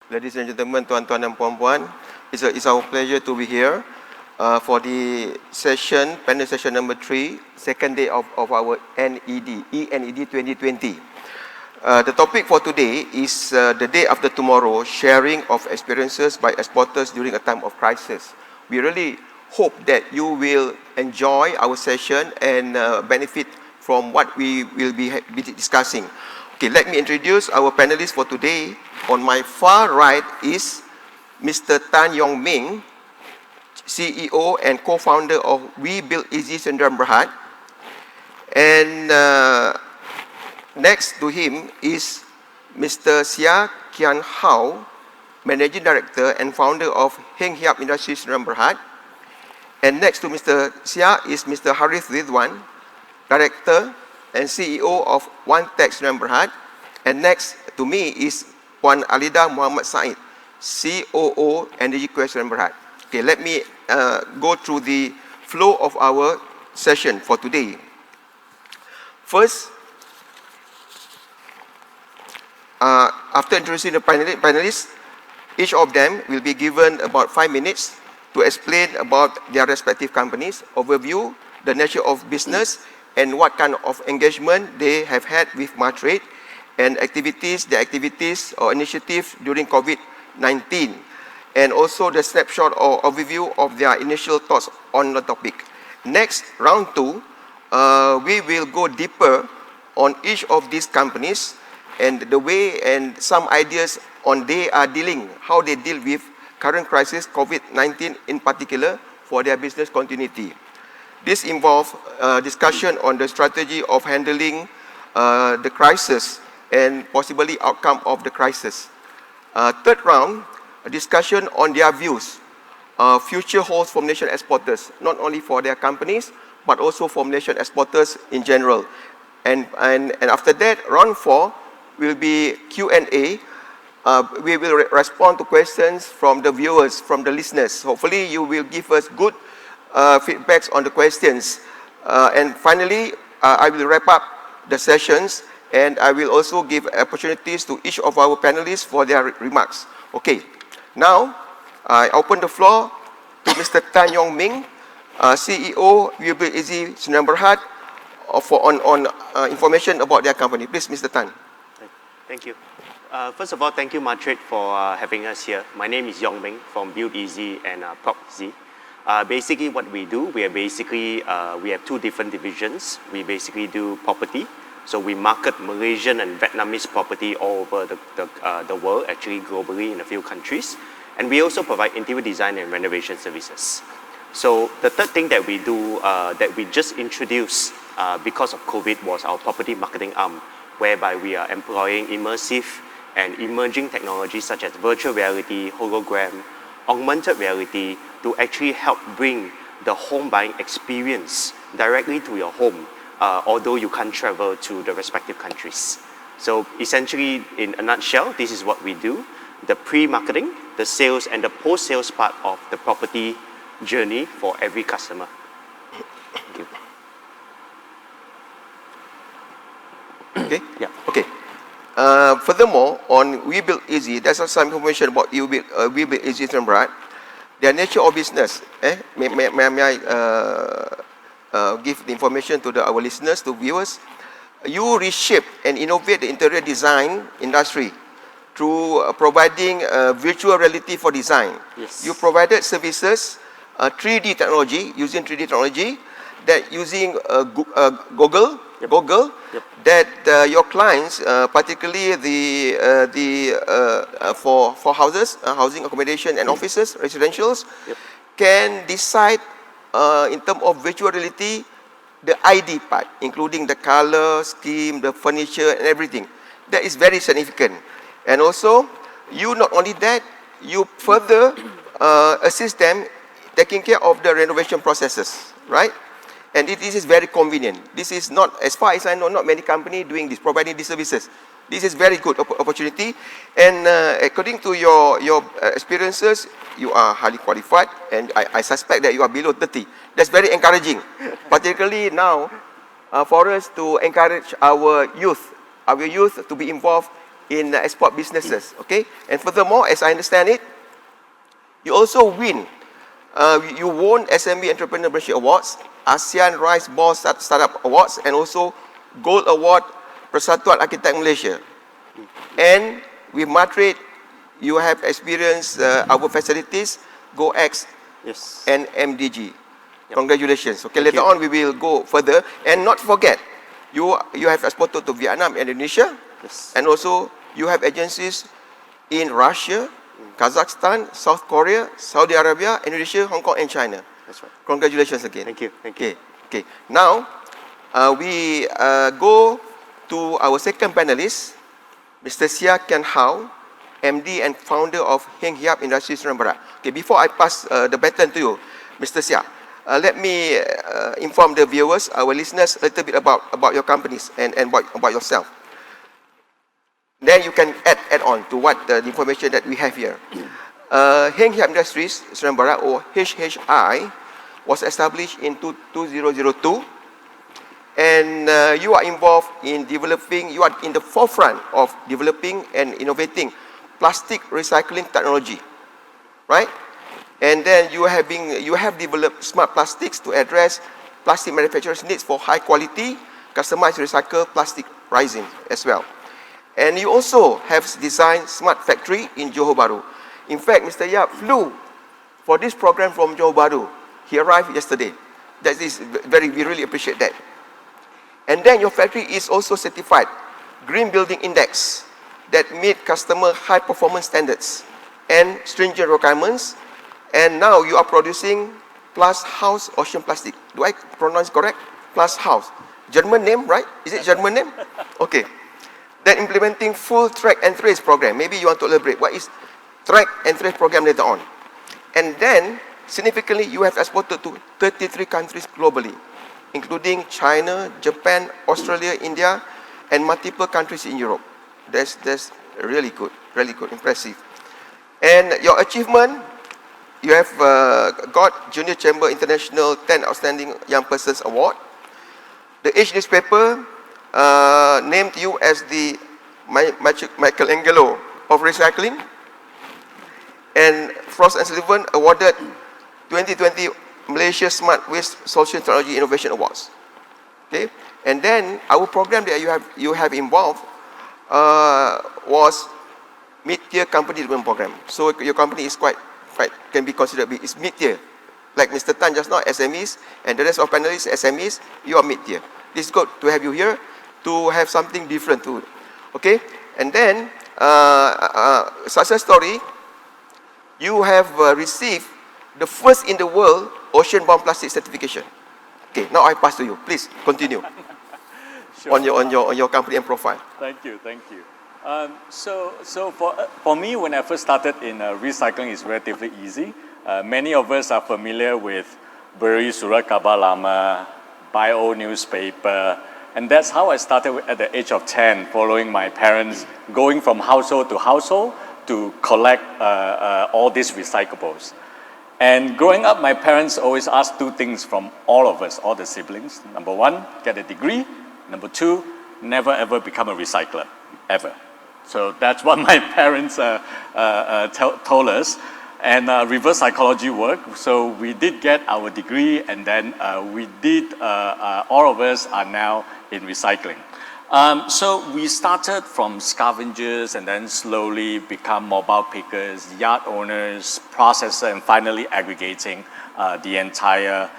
Ladies and gentlemen, tuan-tuan dan puan-puan, it's our pleasure to be here for the panel session number 3, second day of our eNED 2020. The topic for today is the day after tomorrow, sharing of experiences by exporters during a time of crisis. We really hope that you will enjoy our session and benefit from what we will be discussing. Okay, let me introduce our panelists for today. On my far right is Mr. Tan Yong Ming, CEO and co-founder of We Build Easy Sdn Bhd. And next to him is Mr. Sia Kian Hao, Managing Director and founder of Heng Hiap Industries Sdn Bhd. And next to Mr. Sia is Mr. Harith Ridwan, Director and CEO of One Tech Sdn Bhd. And next to me is Puan Alida Muhammad Said, COO Energy Quest Sdn Bhd. Okay, let me go through the flow of our session for today. First, after introducing the panelists, each of them will be given about 5 minutes to explain about their respective companies, overview the nature of business, and what kind of engagement they have had with Matrade, and the activities or initiatives during COVID-19, and also the snapshot or overview of their initial thoughts on the topic. Next, round 2, we will go deeper on each of these companies and the way and some ideas on how they deal with current crisis, COVID-19 in particular, for their business continuity. This involves discussion on the strategy of handling the crisis and possibly outcome of the crisis. Third round, a discussion on their views, future holds for Malaysian exporters, not only for their companies, but also for Malaysian exporters in general. And after that, round 4 will be Q&A. We will respond to questions from the viewers, from the listeners. Hopefully, you will give us good feedbacks on the questions. And finally, I will wrap up the sessions, and I will also give opportunities to each of our panelists for their remarks. Okay, now I open the floor to Mr. Tan Yong Ming, CEO We Build Easy Sdn Bhd, on information about their company. Please, Mr. Tan. Thank you. First of all, thank you, Matrade, for having us here. My name is Yong Ming from Build Easy and Prop Easy. Basically, what we do, we have 2 different divisions. We basically do property. So we market Malaysian and Vietnamese property all over the world, actually globally in a few countries. And we also provide interior design and renovation services. So the third thing that we do, that we just introduced because of COVID, was our property marketing arm, whereby we are employing immersive and emerging technologies such as virtual reality, hologram, augmented reality to actually help bring the home buying experience directly to your home, although you can't travel to the respective countries. So essentially, in a nutshell, this is what we do: the pre-marketing, the sales, and the post-sales part of the property journey for every customer. Thank you. Okay? Yeah. Okay. Furthermore, on We Build Easy, there's some information about We Build Easy Sdn Bhd. Their nature of business. May I give the information to our listeners, to viewers? You reshape and innovate the interior design industry through providing virtual reality for design. Yes. You provided services, 3D technology, using 3D technology, that using Google, Yep. that your clients, particularly for houses, housing accommodation and offices, residentials, Yep. can decide in terms of virtual reality, the ID part, including the color scheme, the furniture and everything. That is very significant. And also, you not only that, you further assist them taking care of the renovation processes, right? And this is very convenient. This is not, as far as I know, not many companies doing this, providing these services. This is very good opportunity. And according to your experiences, you are highly qualified, and I suspect that you are below 30. That's very encouraging, particularly now for us to encourage our youth to be involved in export businesses, okay? And furthermore, as I understand it, you also win. You won SME Entrepreneurship Awards, ASEAN Rice Ball Startup Awards, and also Gold Award Persatuan Arkitek Malaysia. And with Madrid, you have experienced our facilities, GoX Yes. and MDG. Congratulations. Okay, Thank later you. on we will go further. And not forget, you have exported to Vietnam and Indonesia, Yes. and also you have agencies in Russia, Kazakhstan, South Korea, Saudi Arabia, Indonesia, Hong Kong, and China. That's right. Congratulations again. Thank you. Thank you. Okay. Now, we go to our second panelist, Mr. Sia Kian Hao, MD and founder of Heng Hiap Industries Seram Barat. Okay, before I pass the baton to you, Mr. Sia, let me inform the viewers, our listeners, a little bit about your companies and about yourself. Then you can add on to what the information that we have here. Heng Hiap Industries Seram Barat, or HHI, was established in 2002, and you are involved in developing, you are in the forefront of developing and innovating plastic recycling technology, right? And then you have developed smart plastics to address plastic manufacturers' needs for high quality, customized recycled plastic resin as well. And you also have designed smart factory in Johor Bahru. In fact, Mr. Yap flew for this program from Johor Bahru. He arrived yesterday. That is we really appreciate that. And then your factory is also certified Green Building Index that meet customer high performance standards and stringent requirements. And now you are producing Plus House Ocean Plastic. Do I pronounce correct? Plus House. German name, right? Is it German name? Okay. Then implementing full track and trace program. Maybe you want to elaborate. What is track and trace program later on? And then, significantly, you have exported to 33 countries globally, including China, Japan, Australia, India, and multiple countries in Europe. That's really good, impressive. And your achievement, you have got Junior Chamber International 10 Outstanding Young Persons Award. The Age newspaper named you as the Michelangelo of recycling. And Frost & Sullivan awarded 2020 Malaysia Smart Waste Solution Technology Innovation Awards. Okay, and then our program that you have involved was mid-tier company development program. So your company is quite can be considered big. It's mid-tier, like Mr. Tan just now, SMEs, and the rest of panelists SMEs. You are mid-tier. It's good to have you here to have something different too. Okay, and then success story. You have received the first in the world ocean-bound plastic certification. Okay, now I pass to you. Please continue. Sure. on your company and profile. Thank you. So for me, when I first started in recycling, it's relatively easy. Many of us are familiar with Beri Surat Khabar Lama, Bio newspaper, and that's how I started at the age of 10, following my parents, going from household to household to collect all these recyclables. And growing up, my parents always asked two things from all of us, all the siblings. Number one, get a degree. Number two, never ever become a recycler, ever. So that's what my parents told us. And reverse psychology work. So we did get our degree, and then all of us are now in recycling. So we started from scavengers and then slowly become mobile pickers, yard owners, processor, and finally aggregating the entire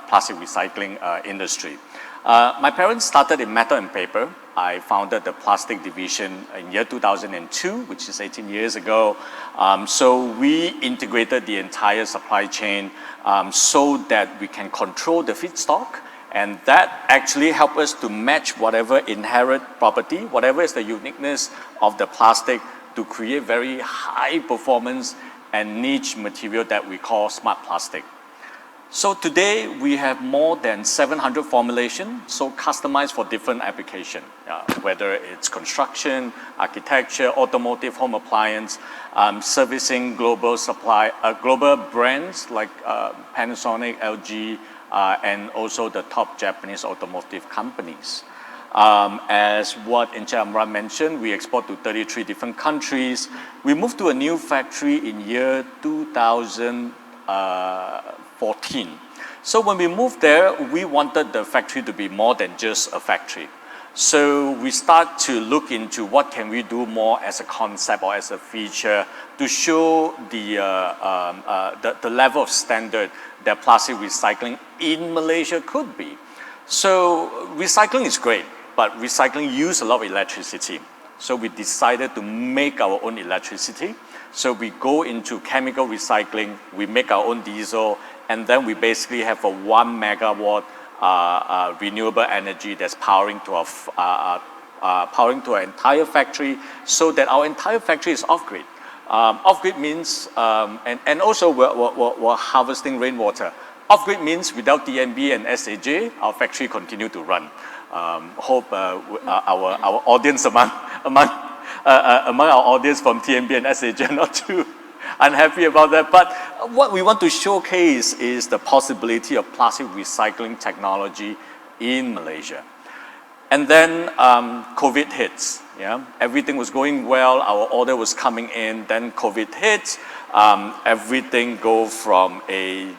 plastic recycling industry. My parents started in metal and paper. I founded the plastic division in year 2002, which is 18 years ago. So we integrated the entire supply chain so that we can control the feedstock. And that actually helped us to match whatever inherent property, whatever is the uniqueness of the plastic, to create very high performance and niche material that we call smart plastic. So today we have more than 700 formulations, so customized for different application, whether it's construction, architecture, automotive, home appliance, servicing global brands like Panasonic, LG, and also the top Japanese automotive companies. As what Encik Amran mentioned, we export to 33 different countries. We moved to a new factory in year 2014. So when we moved there, we wanted the factory to be more than just a factory. So we start to look into what can we do more as a concept or as a feature to show the level of standard that plastic recycling in Malaysia could be. So recycling is great, but recycling uses a lot of electricity. So we decided to make our own electricity. So we go into chemical recycling, we make our own diesel, and then we basically have a 1 megawatt renewable energy that's powering to our entire factory, so that our entire factory is off-grid. Off-grid means, and also we're harvesting rainwater. Off-grid means without DNB and SAJ, our factory continue to run. Hope our audience among our audience from TNB and SAJ are not too unhappy about that. But what we want to showcase is the possibility of plastic recycling technology in Malaysia. And then COVID hits. Yeah? Everything was going well, our order was coming in, then COVID hits. Everything go from a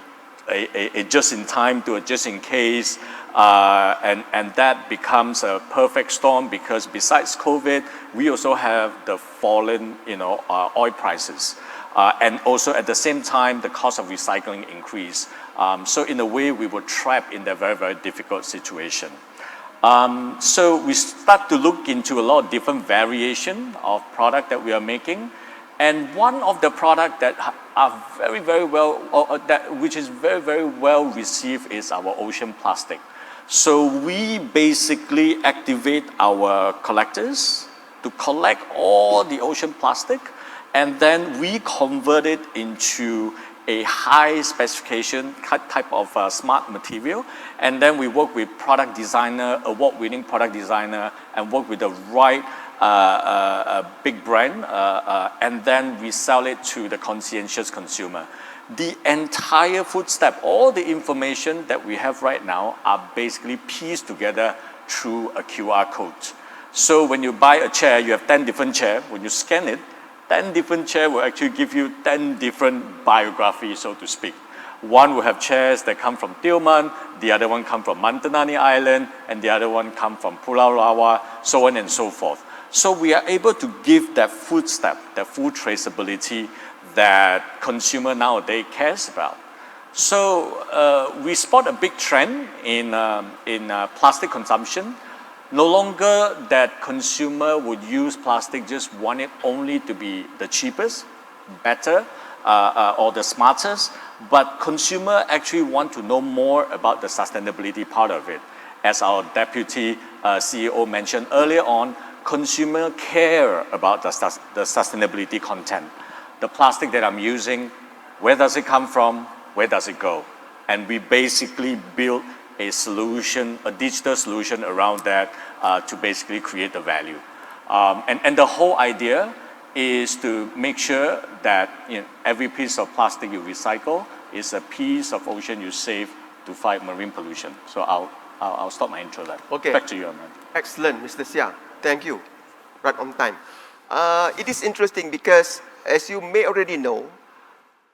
just in time to a just in case. And that becomes a perfect storm, because besides COVID, we also have the fallen oil prices. And also at the same time, the cost of recycling increased. So in a way, we were trapped in that very, very difficult situation. So we start to look into a lot of different variation of product that we are making. And one of the product that are very, very well, which is very, very well received, is our ocean plastic. So we basically activate our collectors to collect all the ocean plastic, and then we convert it into a high specification type of smart material. And then we work with product designer, award-winning product designer, and work with the right big brand, and then we sell it to the conscientious consumer. The entire food step, all the information that we have right now are basically pieced together through a QR code. So when you buy a chair, you have 10 different chairs. When you scan it, 10 different chairs will actually give you 10 different biographies, so to speak. One will have chairs that come from Tioman, the other one come from Mantanani Island, and the other one come from Pulau Rawa, so on and so forth. So we are able to give that food step, that food traceability that consumer nowadays cares about. So we spot a big trend in plastic consumption. No longer that consumer would use plastic, just want it only to be the cheapest, better, or the smartest, but consumer actually want to know more about the sustainability part of it. As our deputy CEO mentioned earlier on, consumer care about the sustainability content. The plastic that I'm using, where does it come from? Where does it go? And we basically build a solution, a digital solution around that to basically create the value. And the whole idea is to make sure that every piece of plastic you recycle is a piece of ocean you save to fight marine pollution. So I'll stop my intro there. Okay. Back to you, Amran. Excellent, Mr. Sia. Thank you. Right on time. It is interesting because, as you may already know,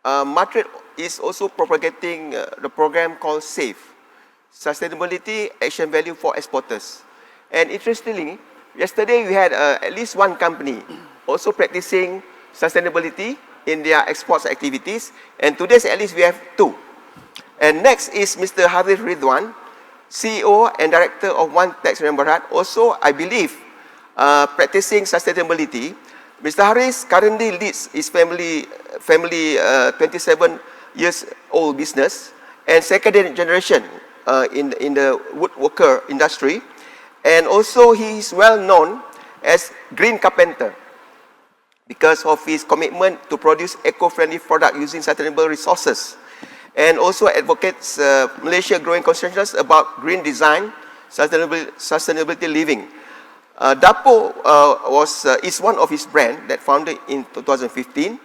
Madrid is also propagating the program called SAFE, Sustainability Action Value for Exporters. And interestingly, yesterday we had at least one company also practicing sustainability in their exports activities, and today at least we have two. And next is Mr. Harith Ridwan, CEO and Director of One Tax Barat, also I believe practicing sustainability. Mr. Harith currently leads his family 27 years old business and second generation in the woodworker industry, and also he is well known as Green Carpenter because of his commitment to produce eco-friendly product using sustainable resources, and also advocates Malaysia growing consciousness about green design, sustainability living. Dapo is one of his brand that founded in 2015,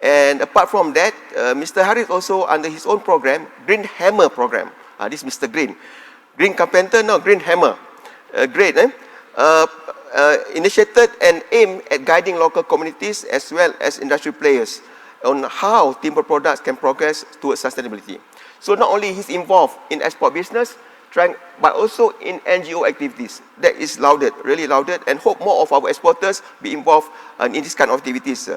and apart from that, Mr. Harith also under his own program, Green Hammer program. This is Mr. Green Carpenter, no Green Hammer. Great. Initiated and aimed at guiding local communities as well as industry players on how timber products can progress towards sustainability. So not only he's involved in export business, but also in NGO activities. That is lauded, really lauded, and hope more of our exporters be involved in this kind of activities,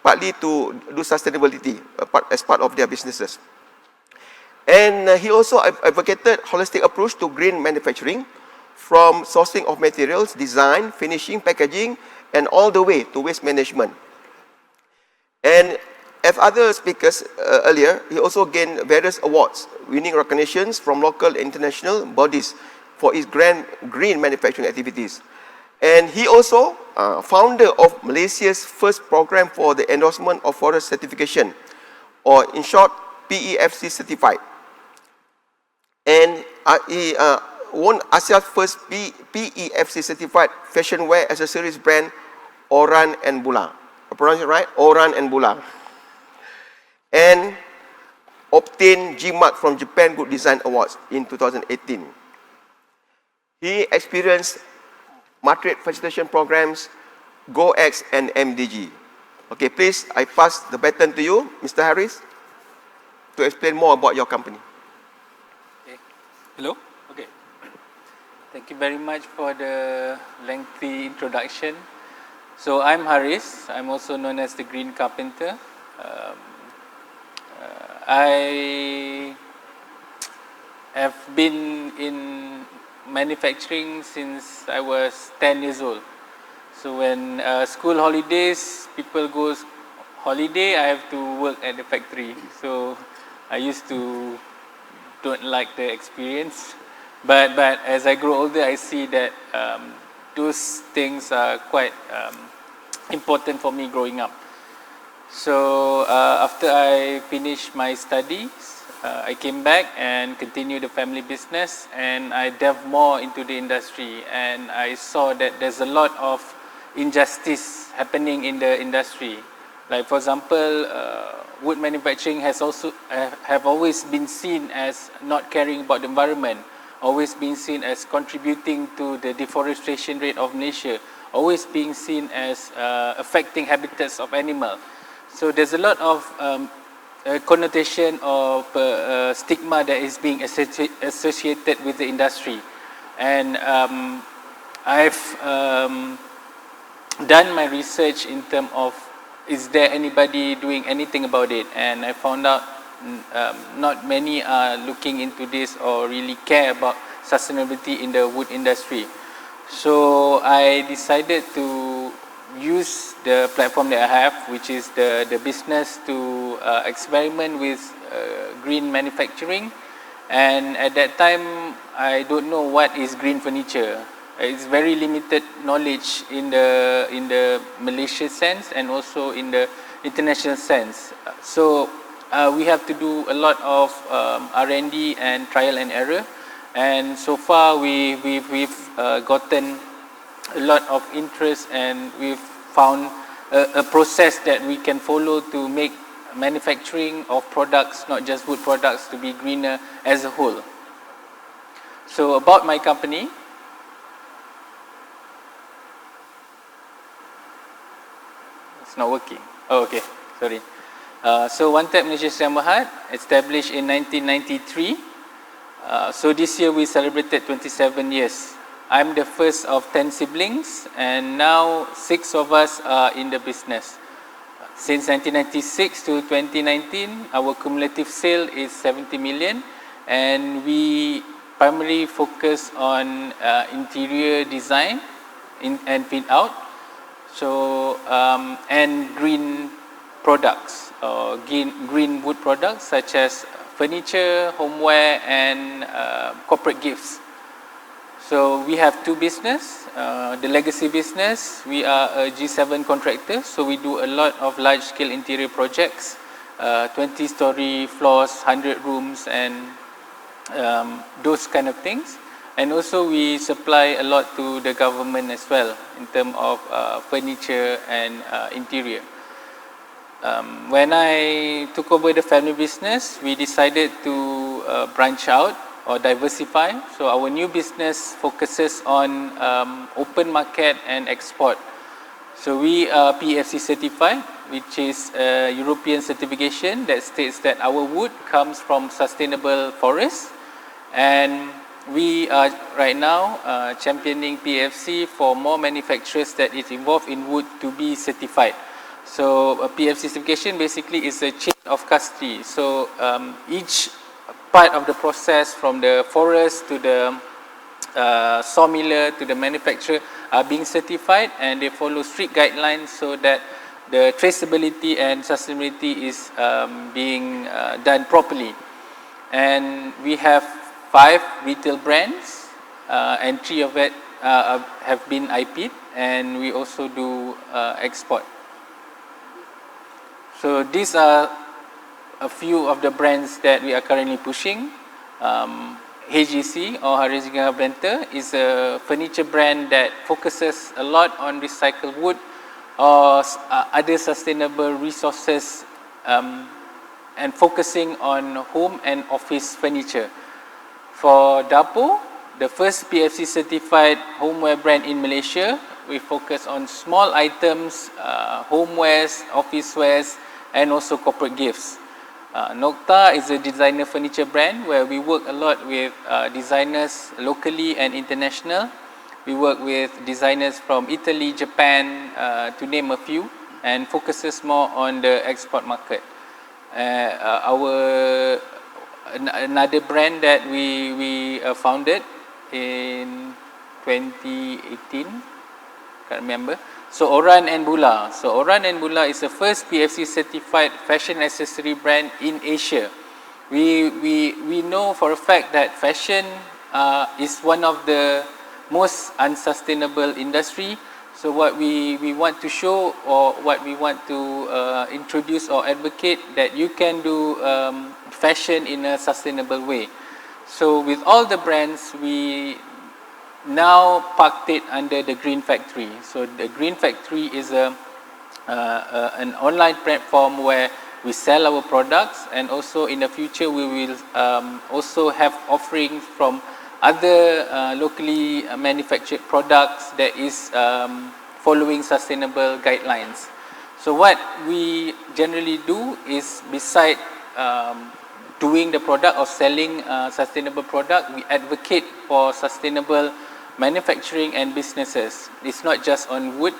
partly to do sustainability as part of their businesses. And he also advocated holistic approach to green manufacturing, from sourcing of materials, design, finishing, packaging, and all the way to waste management. And as other speakers earlier, he also gained various awards, winning recognitions from local and international bodies for his green manufacturing activities. And he also founder of Malaysia's first program for the endorsement of forest certification, or in short, PEFC certified. And he won Asia's first PEFC certified fashion wear accessories brand, Oran and Bula. I pronounce it right? Oran and Bula. And obtained G-Mark from Japan Good Design Awards in 2018. He experienced Matrix facilitation programs, GoX and MDG. Okay, please, I pass the baton to you, Mr. Harris, to explain more about your company. Okay. Hello? Okay. Thank you very much for the lengthy introduction. So I'm Haris. I'm also known as the Green Carpenter. I have been in manufacturing since I was 10 years old. So when school holidays, people go holiday, I have to work at the factory. So I used to don't like the experience. But as I grow older, I see that those things are quite important for me growing up. So after I finished my studies, I came back and continued the family business, and I delved more into the industry, and I saw that there's a lot of injustice happening in the industry. Like for example, wood manufacturing has also have always been seen as not caring about the environment, always been seen as contributing to the deforestation rate of Malaysia, always being seen as affecting habitats of animals. So there's a lot of connotation of stigma that is being associated with the industry. And I've done my research in terms of, is there anybody doing anything about it? And I found out not many are looking into this or really care about sustainability in the wood industry. So I decided to use the platform that I have, which is the business, to experiment with green manufacturing. And at that time, I don't know what is green furniture. It's very limited knowledge in the Malaysia sense and also in the international sense. So we have to do a lot of R&D and trial and error. And so far, we've gotten a lot of interest, and we've found a process that we can follow to make manufacturing of products, not just wood products, to be greener as a whole. So about my company, it's not working. Oh, okay, sorry. So One Tap Malaysia Sdn Bhd, established in 1993. So this year we celebrated 27 years. I'm the first of 10 siblings, and now 6 of us are in the business. Since 1996 to 2019, our cumulative sale is 70 million, and we primarily focus on interior design and fit out, so and green products, green wood products such as furniture, homeware, and corporate gifts. So we have 2 business. The legacy business, we are a G7 contractor, so we do a lot of large-scale interior projects, 20-story floors, 100 rooms, and those kind of things. And also we supply a lot to the government as well in terms of furniture and interior. When I took over the family business, we decided to branch out or diversify. So our new business focuses on open market and export. So we are PEFC certified, which is a European certification that states that our wood comes from sustainable forests, and we are right now championing PEFC for more manufacturers that is involved in wood to be certified. So a PEFC certification basically is a chain of custody. So each part of the process, from the forest to the sawmiller to the manufacturer, are being certified, and they follow strict guidelines so that the traceability and sustainability is being done properly. And we have 5 retail brands, and 3 of it have been IP'd, and we also do export. So these are a few of the brands that we are currently pushing. HGC, or Harizinga Brenter, is a furniture brand that focuses a lot on recycled wood or other sustainable resources, and focusing on home and office furniture. For Dapo, the first PEFC certified homeware brand in Malaysia, we focus on small items, homewares, officewares, and also corporate gifts. Nokta is a designer furniture brand where we work a lot with designers locally and international. We work with designers from Italy, Japan, to name a few, and focuses more on the export market. Another brand that we founded in 2018, can't remember. So Oran and Bula. So Oran and Bula is the first PEFC certified fashion accessory brand in Asia. We know for a fact that fashion is one of the most unsustainable industry. So what we want to show, or what we want to introduce or advocate, that you can do fashion in a sustainable way. So with all the brands, we now parked it under the Green Factory. So the Green Factory is an online platform where we sell our products, and also in the future we will also have offerings from other locally manufactured products that is following sustainable guidelines. So what we generally do is, beside doing the product or selling sustainable product, we advocate for sustainable manufacturing and businesses. It's not just on wood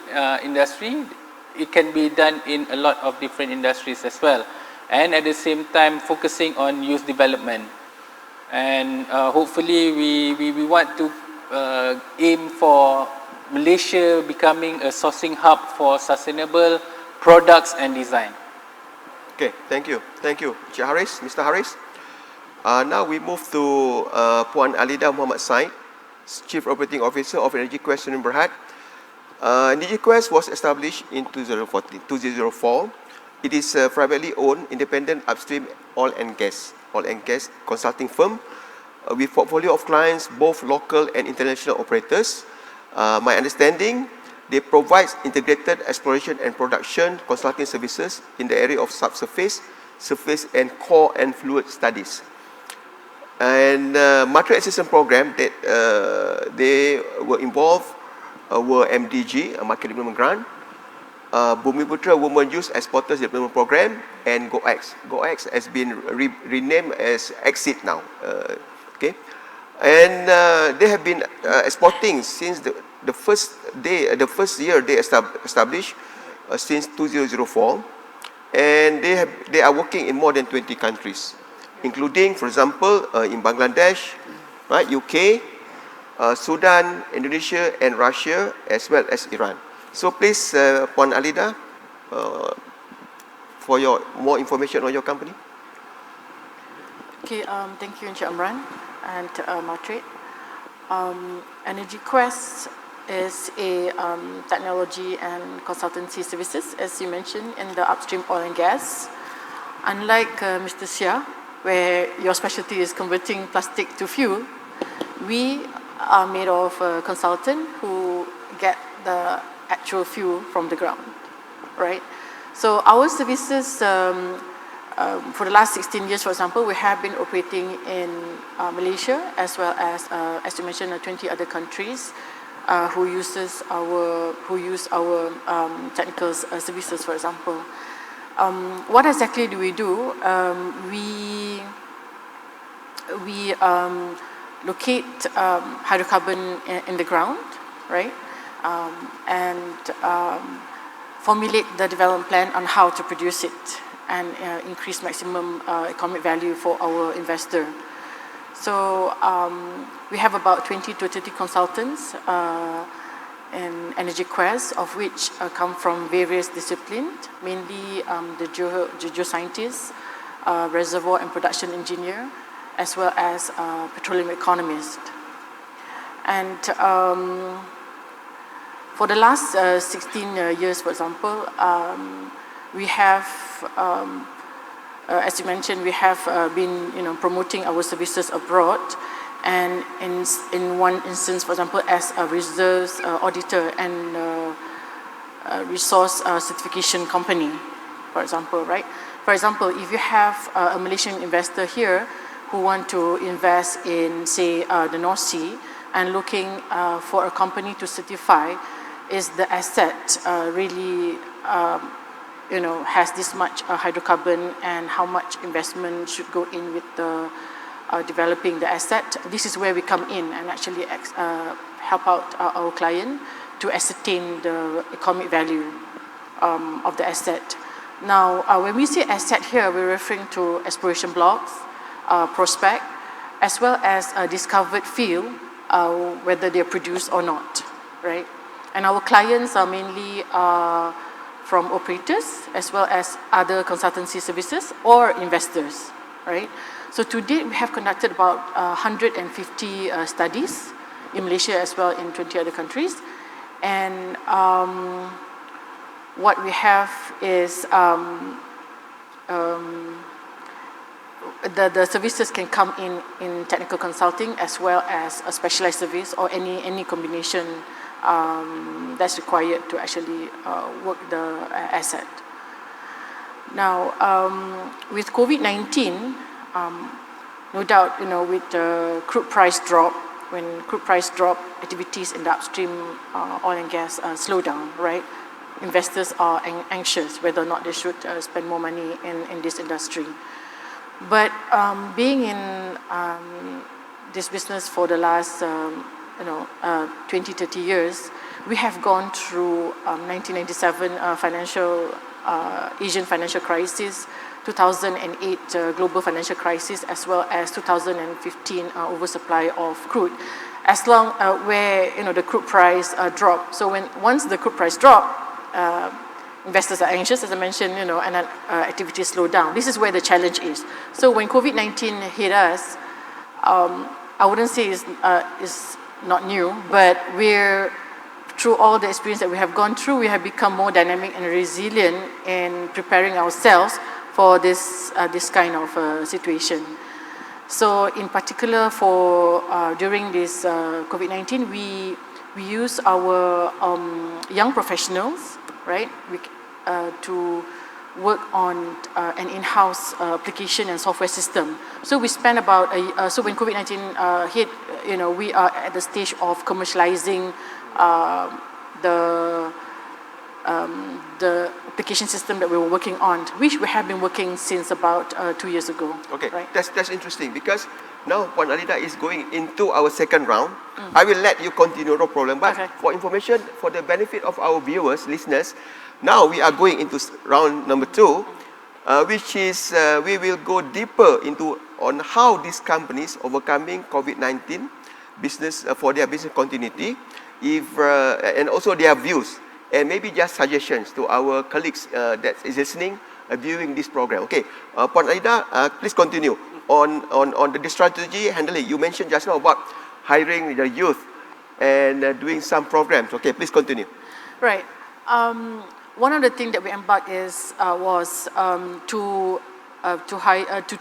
industry, it can be done in a lot of different industries as well, and at the same time focusing on youth development. And hopefully we want to aim for Malaysia becoming a sourcing hub for sustainable products and design. Okay, thank you, Encik Haris, Mr. Haris. Now we move to Puan Alida Muhammad Said, Chief Operating Officer of Energy Quest Sdn Bhd. Energy Quest was established in 2004. It is a privately owned, independent upstream oil and gas consulting firm with portfolio of clients, both local and international operators. My understanding, they provide integrated exploration and production consulting services in the area of subsurface, surface, and core and fluid studies. And material assistance program that they were involved were MDG, a market development grant, Bumiputra Women Youth Exporters Development Program, and GoX. GoX has been renamed as Exit now. Okay, and they have been exporting since the first year they established, since 2004, and they are working in more than 20 countries, including, for example, in Bangladesh, right, UK, Sudan, Indonesia, and Russia, as well as Iran. So please, Puan Alida, for your more information on your company. Okay, thank you, Encik Amran and Matrid. Energy Quest is a technology and consultancy services, as you mentioned, in the upstream oil and gas. Unlike Mr. Sia, where your specialty is converting plastic to fuel, we are made of a consultant who get the actual fuel from the ground, right? So our services For the last 16 years, for example, we have been operating in Malaysia as well as you mentioned, 20 other countries who use our technical services, for example. What exactly do? We locate hydrocarbon in the ground, right? And formulate the development plan on how to produce it and increase maximum economic value for our investor. So we have about 20 to 30 consultants in Energy Quest, of which come from various disciplines, mainly the geoscientists, reservoir and production engineer, as well as petroleum economist. And for the last 16 years, for example, we have, as you mentioned, we have been promoting our services abroad, and in one instance, for example, as a reserves auditor and resource certification company, for example, right? For example, if you have a Malaysian investor here who want to invest in, say, the North Sea, and looking for a company to certify is the asset really has this much hydrocarbon, and how much investment should go in with the developing the asset. This is where we come in and actually help out our client to ascertain the economic value of the asset. Now, when we say asset here, we're referring to exploration blocks, prospect, as well as a discovered field, whether they're produced or not, right? And our clients are mainly from operators, as well as other consultancy services or investors, right? So to date, we have conducted about 150 studies in Malaysia as well in 20 other countries. And what we have is the services can come in technical consulting, as well as a specialized service, or any combination that's required to actually work the asset. Now, with COVID-19, no doubt, with the crude price drop, when crude price drop, activities in the upstream oil and gas slow down, right? Investors are anxious whether or not they should spend more money in this industry. But being in this business for the last 20, 30 years, we have gone through 1997 Asian financial crisis, 2008 global financial crisis, as well as 2015 oversupply of crude. As long where the crude price dropped. So once the crude price dropped, investors are anxious, as I mentioned, and activities slow down. This is where the challenge is. So when COVID-19 hit us, I wouldn't say it's not new, but through all the experience that we have gone through, we have become more dynamic and resilient in preparing ourselves for this kind of situation. So in particular, during this COVID-19, we use our young professionals, right, to work on an in-house application and software system. So we spent about so when COVID-19 hit, we are at the stage of commercializing the application system that we were working on, which we have been working since about 2 years ago. Okay, right? that's interesting, because now Puan Alida is going into our second round. I will let you continue, no problem. But Okay. for information, for the benefit of our viewers, listeners, now we are going into round number 2, which is we will go deeper on how these companies overcoming COVID-19 business for their business continuity, and also their views, and maybe just suggestions to our colleagues that is listening viewing this program. Okay, Puan Alida, please continue on the strategy handling. You mentioned just now about hiring the youth and doing some programs. Okay, please continue. Right. One of the things that we embarked was to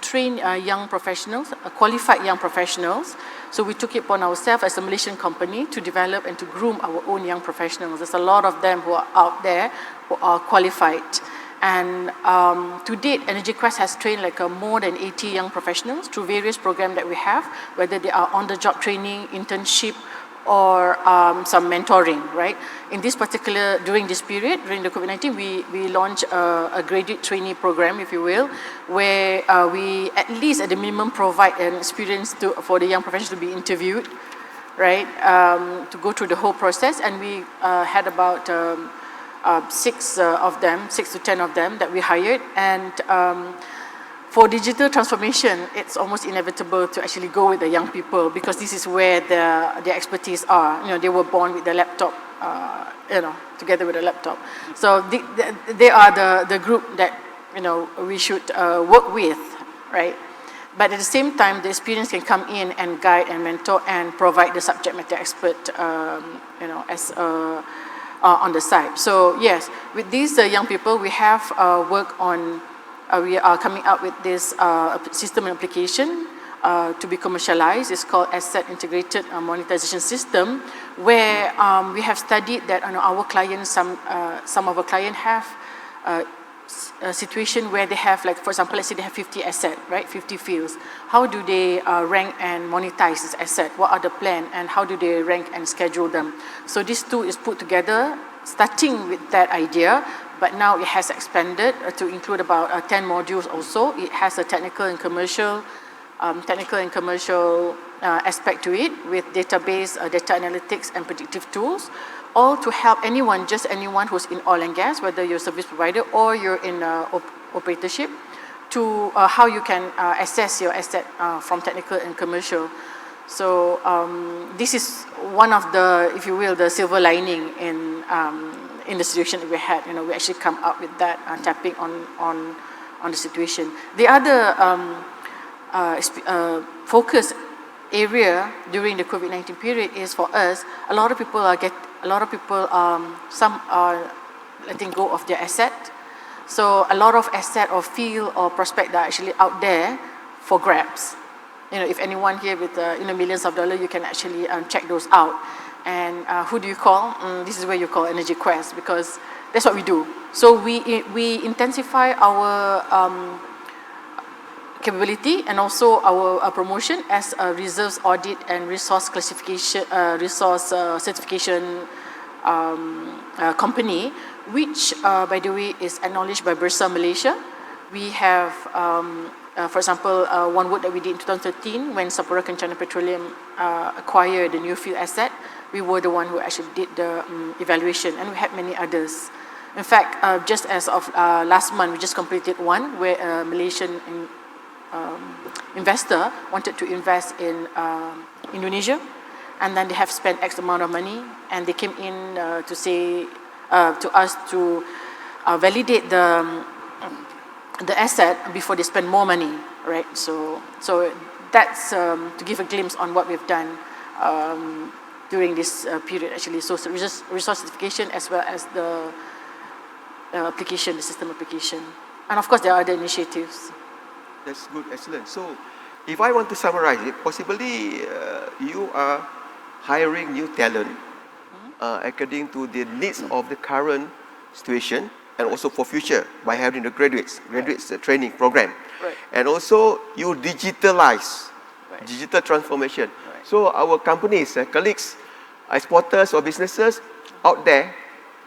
train young professionals, qualified young professionals. So we took it upon ourselves as a Malaysian company to develop and to groom our own young professionals. There's a lot of them who are out there who are qualified. And to date, Energy Quest has trained like more than 80 young professionals through various programs that we have, whether they are on-the-job training, internship, or some mentoring, right? In this particular, during this period, during the COVID-19, we launched a graduate trainee program, if you will, where we at least at the minimum provide an experience for the young professionals to be interviewed, right? To go through the whole process, and we had about 6 to 10 of them that we hired, and for digital transformation, it's almost inevitable to actually go with the young people because this is where their expertise are. You know, they were born with the laptop, together with the laptop. So they are the group that, we should work with, right? But at the same time, the experience can come in and guide and mentor and provide the subject matter expert, as on the side. So yes, with these young people, we have worked on. We are coming up with this system and application to be commercialized. It's called Asset Integrated Monetization System, where we have studied that our clients, some of our clients have a situation where they have, like, for example, let's say they have 50 assets, right, 50 fields. How do they rank and monetize this asset? What are the plan, and how do they rank and schedule them? So this tool is put together, starting with that idea, but now it has expanded to include about 10 modules also. It has a technical and commercial aspect to it, with database, data analytics, and predictive tools, all to help anyone who's in oil and gas, whether you're a service provider or you're in operatorship, to how you can assess your asset from technical and commercial. So this is one of the, if you will, the silver lining in the situation that we had. We actually come up with that, tapping on the situation. The other focus area during the COVID-19 period is, for us, some are letting go of their asset. So a lot of asset or field or prospect that are actually out there for grabs. If anyone here with millions of dollars, you can actually check those out. And who do you call? This is where you call Energy Quest, because that's what we do. So we intensify our capability and also our promotion as a reserves audit and resource classification, certification company, which, by the way, is acknowledged by Bursa Malaysia. We have, for example, one work that we did in 2013 when Sapura Kencana Petroleum acquired the new field asset. We were the one who actually did the evaluation, and we had many others. In fact, just as of last month, we just completed one where a Malaysian investor wanted to invest in Indonesia, and then they have spent X amount of money, and they came in to say to us to validate the asset before they spend more money, right? So that's to give a glimpse on what we've done during this period, actually. So resource certification as well as the application, the system application. And of course, there are other initiatives. That's good, excellent. So if I want to summarize it, possibly you are hiring new talent according to the needs of the current situation, and also for future by having the graduates training program. Right. And also you digitalize, Right. digital transformation. Right. So our companies, colleagues, exporters or businesses out there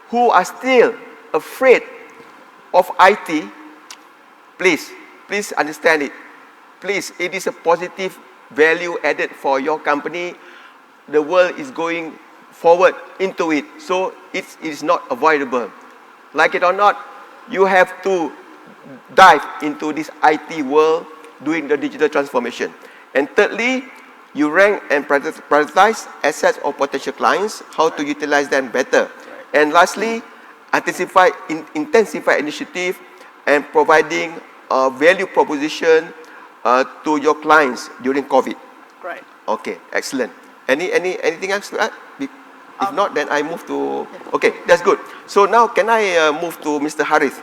who are still afraid of IT, please understand it. Please, it is a positive value added for your company. The world is going forward into it, so it is not avoidable. Like it or not, you have to dive into this IT world doing the digital transformation. And thirdly, you rank and prioritize assets or potential clients, how to utilize them better. And lastly, intensify initiative and providing a value proposition to your clients during COVID. Right. Okay, excellent. Anything else to add? If not, then I move to... Okay, that's good. So now, can I move to Mr. Harith?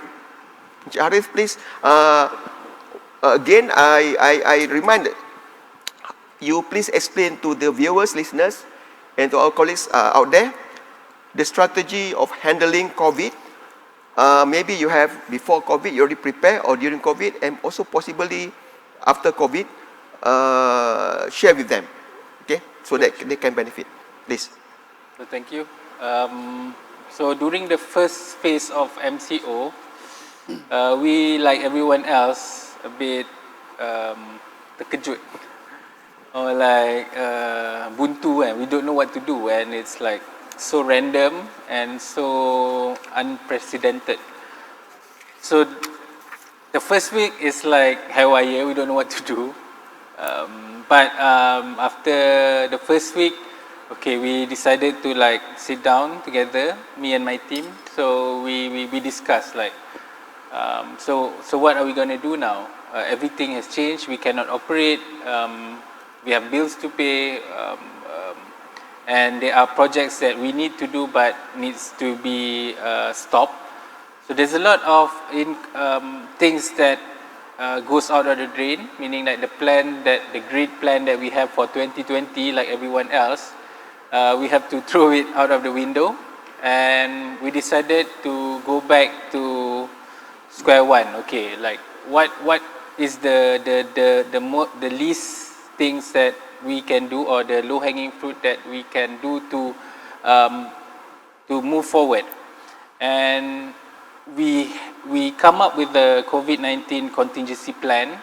Mr. Harith, please. Again, I remind you, please explain to the viewers, listeners, and to our colleagues out there, the strategy of handling COVID maybe you have before COVID, you already prepare, or during COVID, and also possibly after COVID, share with them, okay, so that they can benefit. Please. So thank you. So during the first phase of MCO, we, like everyone else, a bit terkejut or like buntu, and we don't know what to do, and it's like so random and so unprecedented. So the first week is like haywire, we don't know what to do. But after the first week, okay, we decided to like sit down together, me and my team. So we discussed like, so what are we going to do now? Everything has changed. We cannot operate. We have bills to pay, and there are projects that we need to do but needs to be stopped. So there's a lot of things that goes out of the drain, meaning that the great plan that we have for 2020, like everyone else, we have to throw it out of the window, and we decided to go back to square one. Okay, like what is the least things that we can do, or the low hanging fruit that we can do to move forward. And we come up with the COVID-19 contingency plan,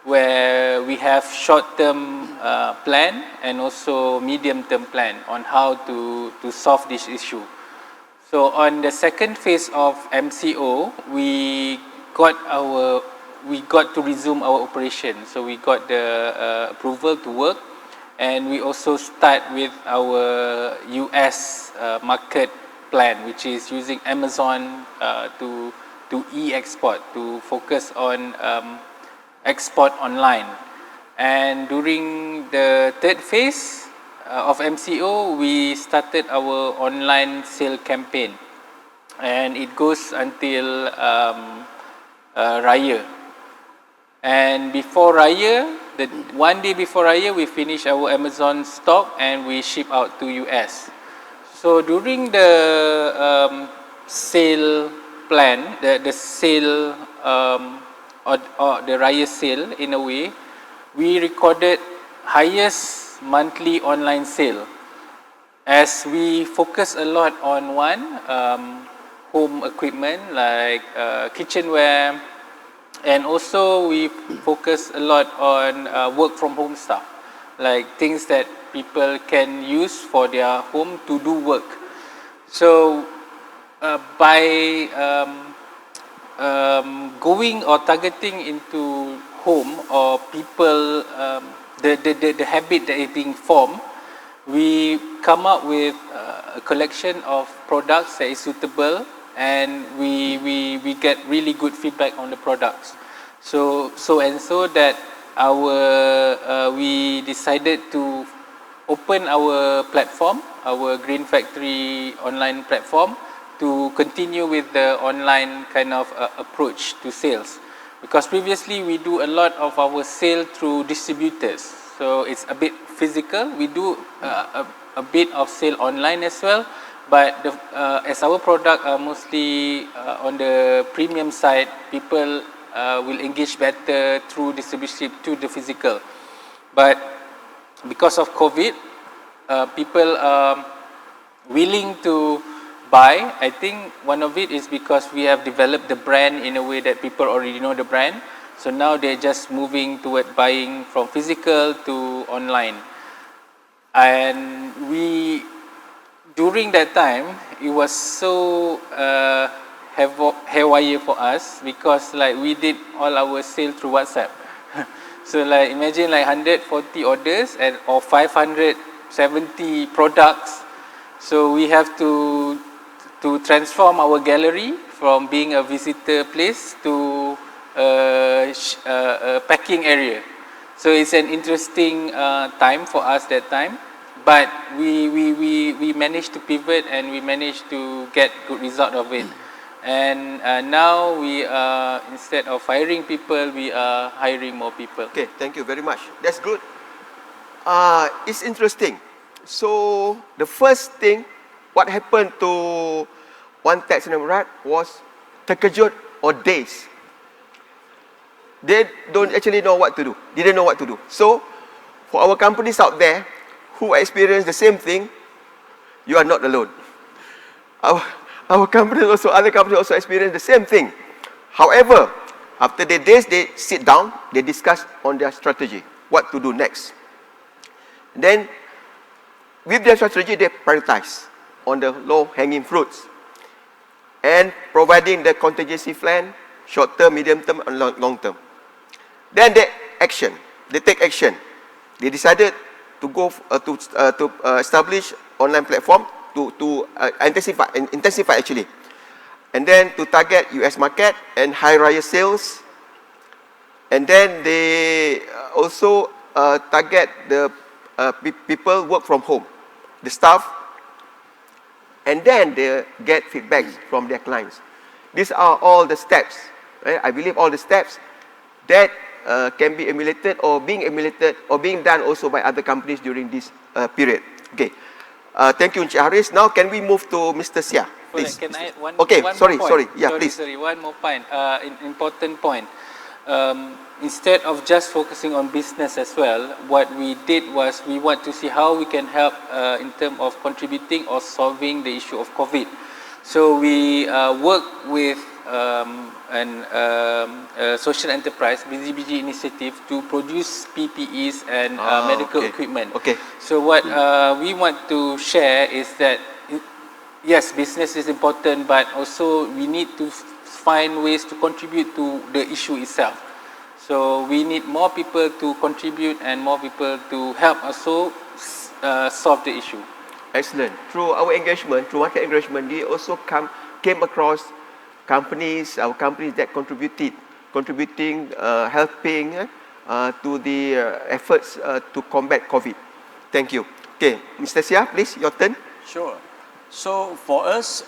where we have short-term plan and also medium-term plan on how to solve this issue. So on the second phase of MCO, we got to resume our operation. So we got the approval to work, and we also start with our US market plan, which is using Amazon to e-export, to focus on export online. And during the third phase of MCO, we started our online sale campaign, and it goes until Raya. And before Raya, one day before Raya, we finish our Amazon stock and we ship out to US. So during the sale plan, the sale or the Raya sale, in a way, we recorded highest monthly online sale, as we focus a lot on home equipment like kitchenware, and also we focus a lot on work from home stuff, like things that people can use for their home to do work. So by going or targeting into home or people, the habit that is being formed, we come up with a collection of products that is suitable, and we get really good feedback on the products. So that we decided to open our platform, our Green Factory online platform, to continue with the online kind of approach to sales. Because previously we do a lot of our sale through distributors, so it's a bit physical. We do a bit of sale online as well, but as our product are mostly on the premium side, people will engage better through distribution to the physical. But because of COVID, people are willing to buy. I think one of it is because we have developed the brand in a way that people already know the brand. So now they're just moving toward buying from physical to online. And during that time, it was so haywire for us, because like we did all our sale through WhatsApp. So like imagine like 140 orders or 570 products. So we have to transform our gallery from being a visitor place to a packing area. So it's an interesting time for us that time, but we managed to pivot, and we managed to get good result of it. And now we are, instead of firing people, we are hiring more people. Okay, thank you very much. That's good. It's interesting. So the first thing, what happened to One Tax and Rat was terkejut or dazed. They don't actually know what to do. Didn't know what to do. So, for our companies out there who experience the same thing, you are not alone. Our companies also, other companies also experience the same thing. However, after the days, they sit down, they discuss on their strategy, what to do next. Then, with their strategy, they prioritize on the low-hanging fruits and providing the contingency plan, short-term, medium-term, and long-term. Then they take action. They decided to go to establish online platform to intensify actually, and then to target US market and high raya sales, and then they also target the people work from home, the staff, and then they get feedbacks from their clients. These are all the steps, right? I believe all the steps that can be emulated or being done also by other companies during this period. Okay. Thank you, Encik Haris. Now, can we move to Mr. Sia, please? Can I add one? Okay, one sorry. more point? Yeah, please. Sorry, one more point. Important point. Instead of just focusing on business as well, what we did was we want to see how we can help in terms of contributing or solving the issue of COVID. So we work with a social enterprise, BZBG initiative, to produce PPEs and medical equipment. Okay. So what we want to share is that, yes, business is important, but also we need to find ways to contribute to the issue itself. So we need more people to contribute and more people to help also solve the issue. Excellent. Through our engagement, through market engagement, we also came across companies, our companies that contributing, helping to the efforts to combat COVID. Thank you. Okay, Mr. Sia, please, your turn. Sure. So for us,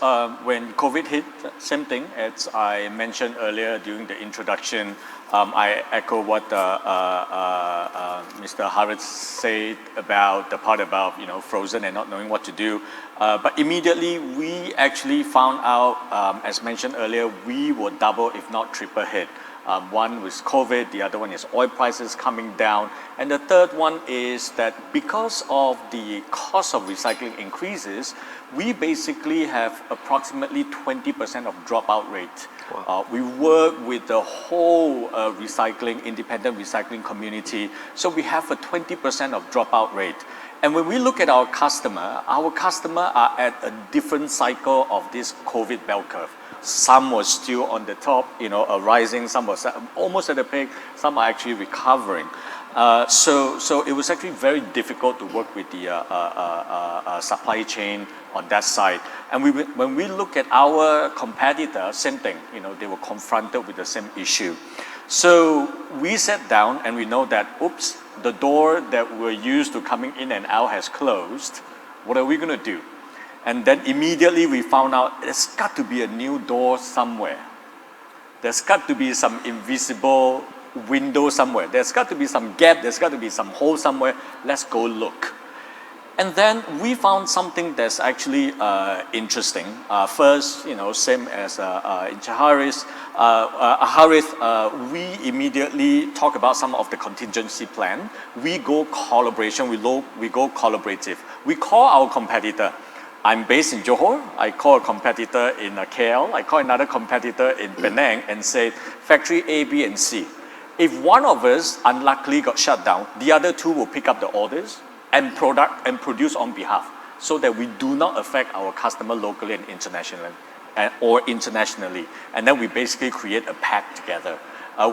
when COVID hit, same thing as I mentioned earlier during the introduction. I echo what Mr. Haris said about the part about frozen and not knowing what to do. But immediately we actually found out, as mentioned earlier, we were double if not triple hit. One was COVID, the other one is oil prices coming down, and the third one is that because of the cost of recycling increases, we basically have approximately 20% of dropout rate. Wow. We work with the whole independent recycling community, so we have a 20% of dropout rate. And when we look at our customer are at a different cycle of this COVID bell curve. Some were still on the top, rising, some were almost at the peak, some are actually recovering. So it was actually very difficult to work with the supply chain on that side. And when we look at our competitor, same thing, they were confronted with the same issue. So we sat down and we know that, oops, the door that we're used to coming in and out has closed. What are we going to do? And then immediately we found out there's got to be a new door somewhere. There's got to be some invisible window somewhere. There's got to be some gap. There's got to be some hole somewhere. Let's go look. And then we found something that's actually interesting. First, same as in Haris, we immediately talk about some of the contingency plan. We go collaboration. We go collaborative. We call our competitor. I'm based in Johor. I call a competitor in KL. I call another competitor in Penang and say, factory A, B, and C. If one of us unluckily got shut down, the other two will pick up the orders and produce on behalf, so that we do not affect our customer locally and internationally, or internationally. And then we basically create a pack together.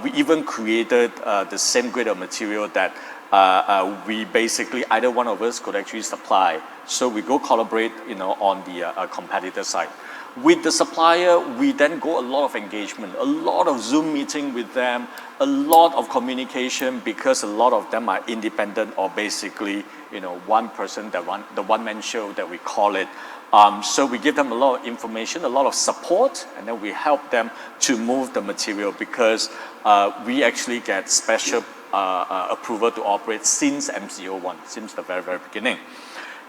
We even created the same grade of material that we basically, either one of us could actually supply. So we go collaborate, on the competitor side. With the supplier, we then go a lot of engagement, a lot of Zoom meeting with them, a lot of communication, because a lot of them are independent or basically, one person that run the one-man show that we call it. So we give them a lot of information, a lot of support, and then we help them to move the material, because we actually get special approval to operate since MCO1, since the very, very beginning.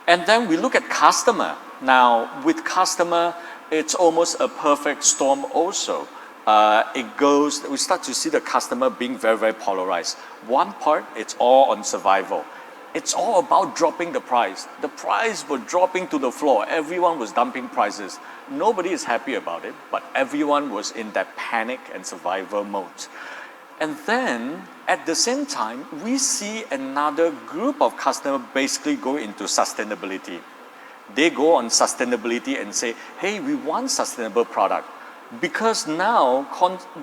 And then we look at customer. Now, with customer, it's almost a perfect storm also. We start to see the customer being very, very polarized. One part, it's all on survival. It's all about dropping the price. The price was dropping to the floor. Everyone was dumping prices. Nobody is happy about it, but everyone was in that panic and survival mode. And then, at the same time, we see another group of customers basically go into sustainability. They go on sustainability and say, hey, we want sustainable product. Because now,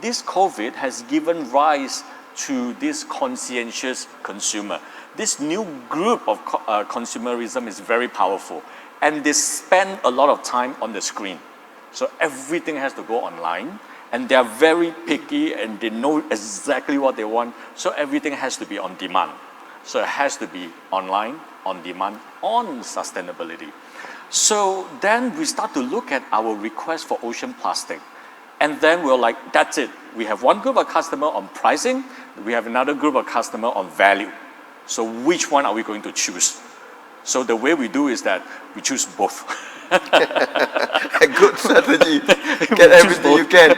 this COVID has given rise to this conscientious consumer. This new group of consumerism is very powerful. And they spend a lot of time on the screen. So everything has to go online. And they are very picky and they know exactly what they want. So everything has to be on demand. So it has to be online, on demand, on sustainability. So then we start to look at our request for ocean plastic. And then we're like, that's it. We have one group of customer on pricing. We have another group of customer on value. So which one are we going to choose? So the way we do is that we choose both. A good strategy. Get everything you can.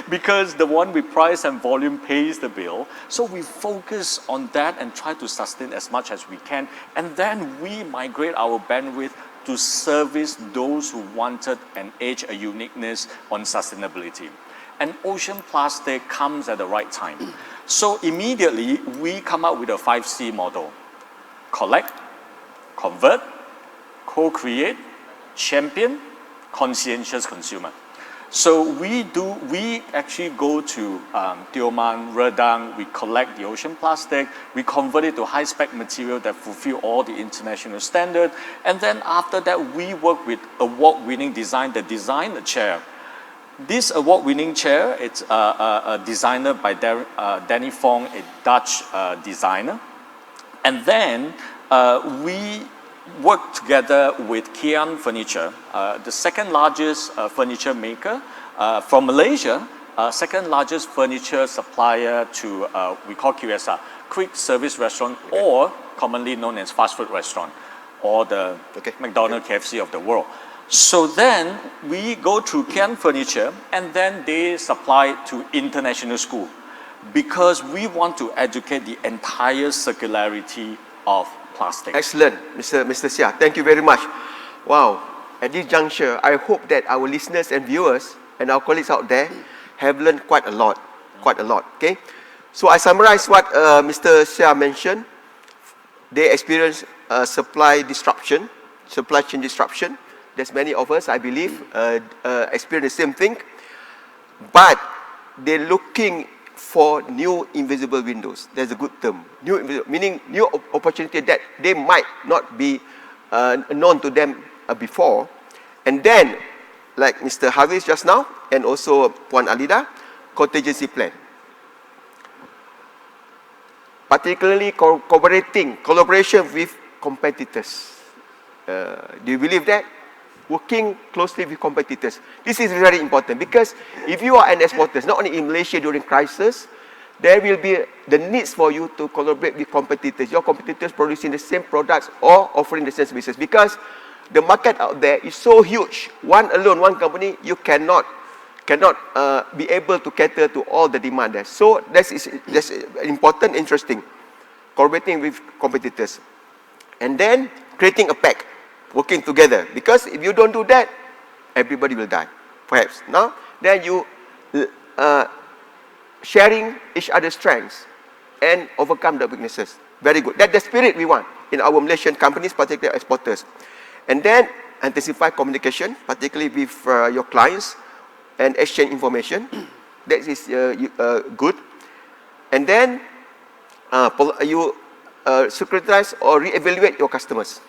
Because the one with price and volume pays the bill. So we focus on that and try to sustain as much as we can. And then we migrate our bandwidth to service those who wanted an edge, a uniqueness on sustainability. And ocean plastic comes at the right time. So immediately we come up with a 5C model. Collect, convert, co-create, champion, conscientious consumer. So we actually go to Tioman, Redang, we collect the ocean plastic, we convert it to high-spec material that fulfill all the international standard, and then after that we work with award-winning design that design the chair. This award-winning chair, it's a designer by Danny Fong, a Dutch designer, and then we work together with Kian Furniture, the second largest furniture maker from Malaysia, second largest furniture supplier to, we call QSR, quick service restaurant, or commonly known as fast food restaurant, or the McDonald's, KFC of the world. So then we go through Kian Furniture and then they supply to international school because we want to educate the entire circularity of plastic. Excellent, Mr. Sia. Thank you very much. Wow. At this juncture, I hope that our listeners and viewers and our colleagues out there have learned quite a lot. Okay. So I summarize what Mr. Sia mentioned. They experienced supply chain disruption. There's many of us, I believe, experience the same thing. But they're looking for new invisible windows. There's a good term. Meaning new opportunity that they might not be known to them before. And then, like Mr. Hafiz just now, and also Puan Alida, contingency plan. Particularly collaboration with competitors. Do you believe that? Working closely with competitors. This is very important because if you are an exporter, not only in Malaysia during crisis, there will be the needs for you to collaborate with competitors. Your competitors producing the same products or offering the same services because the market out there is so huge. One company, you cannot be able to cater to all the demand there. So that's important, interesting. Collaborating with competitors. And then creating a pack. Working together, because if you don't do that, everybody will die, perhaps. Now, then you sharing each other's strengths and overcome the weaknesses. Very good. That's the spirit we want in our Malaysian companies, particularly exporters. And then intensify communication, particularly with your clients, and exchange information. That is good. And then you securitize or re-evaluate your customers.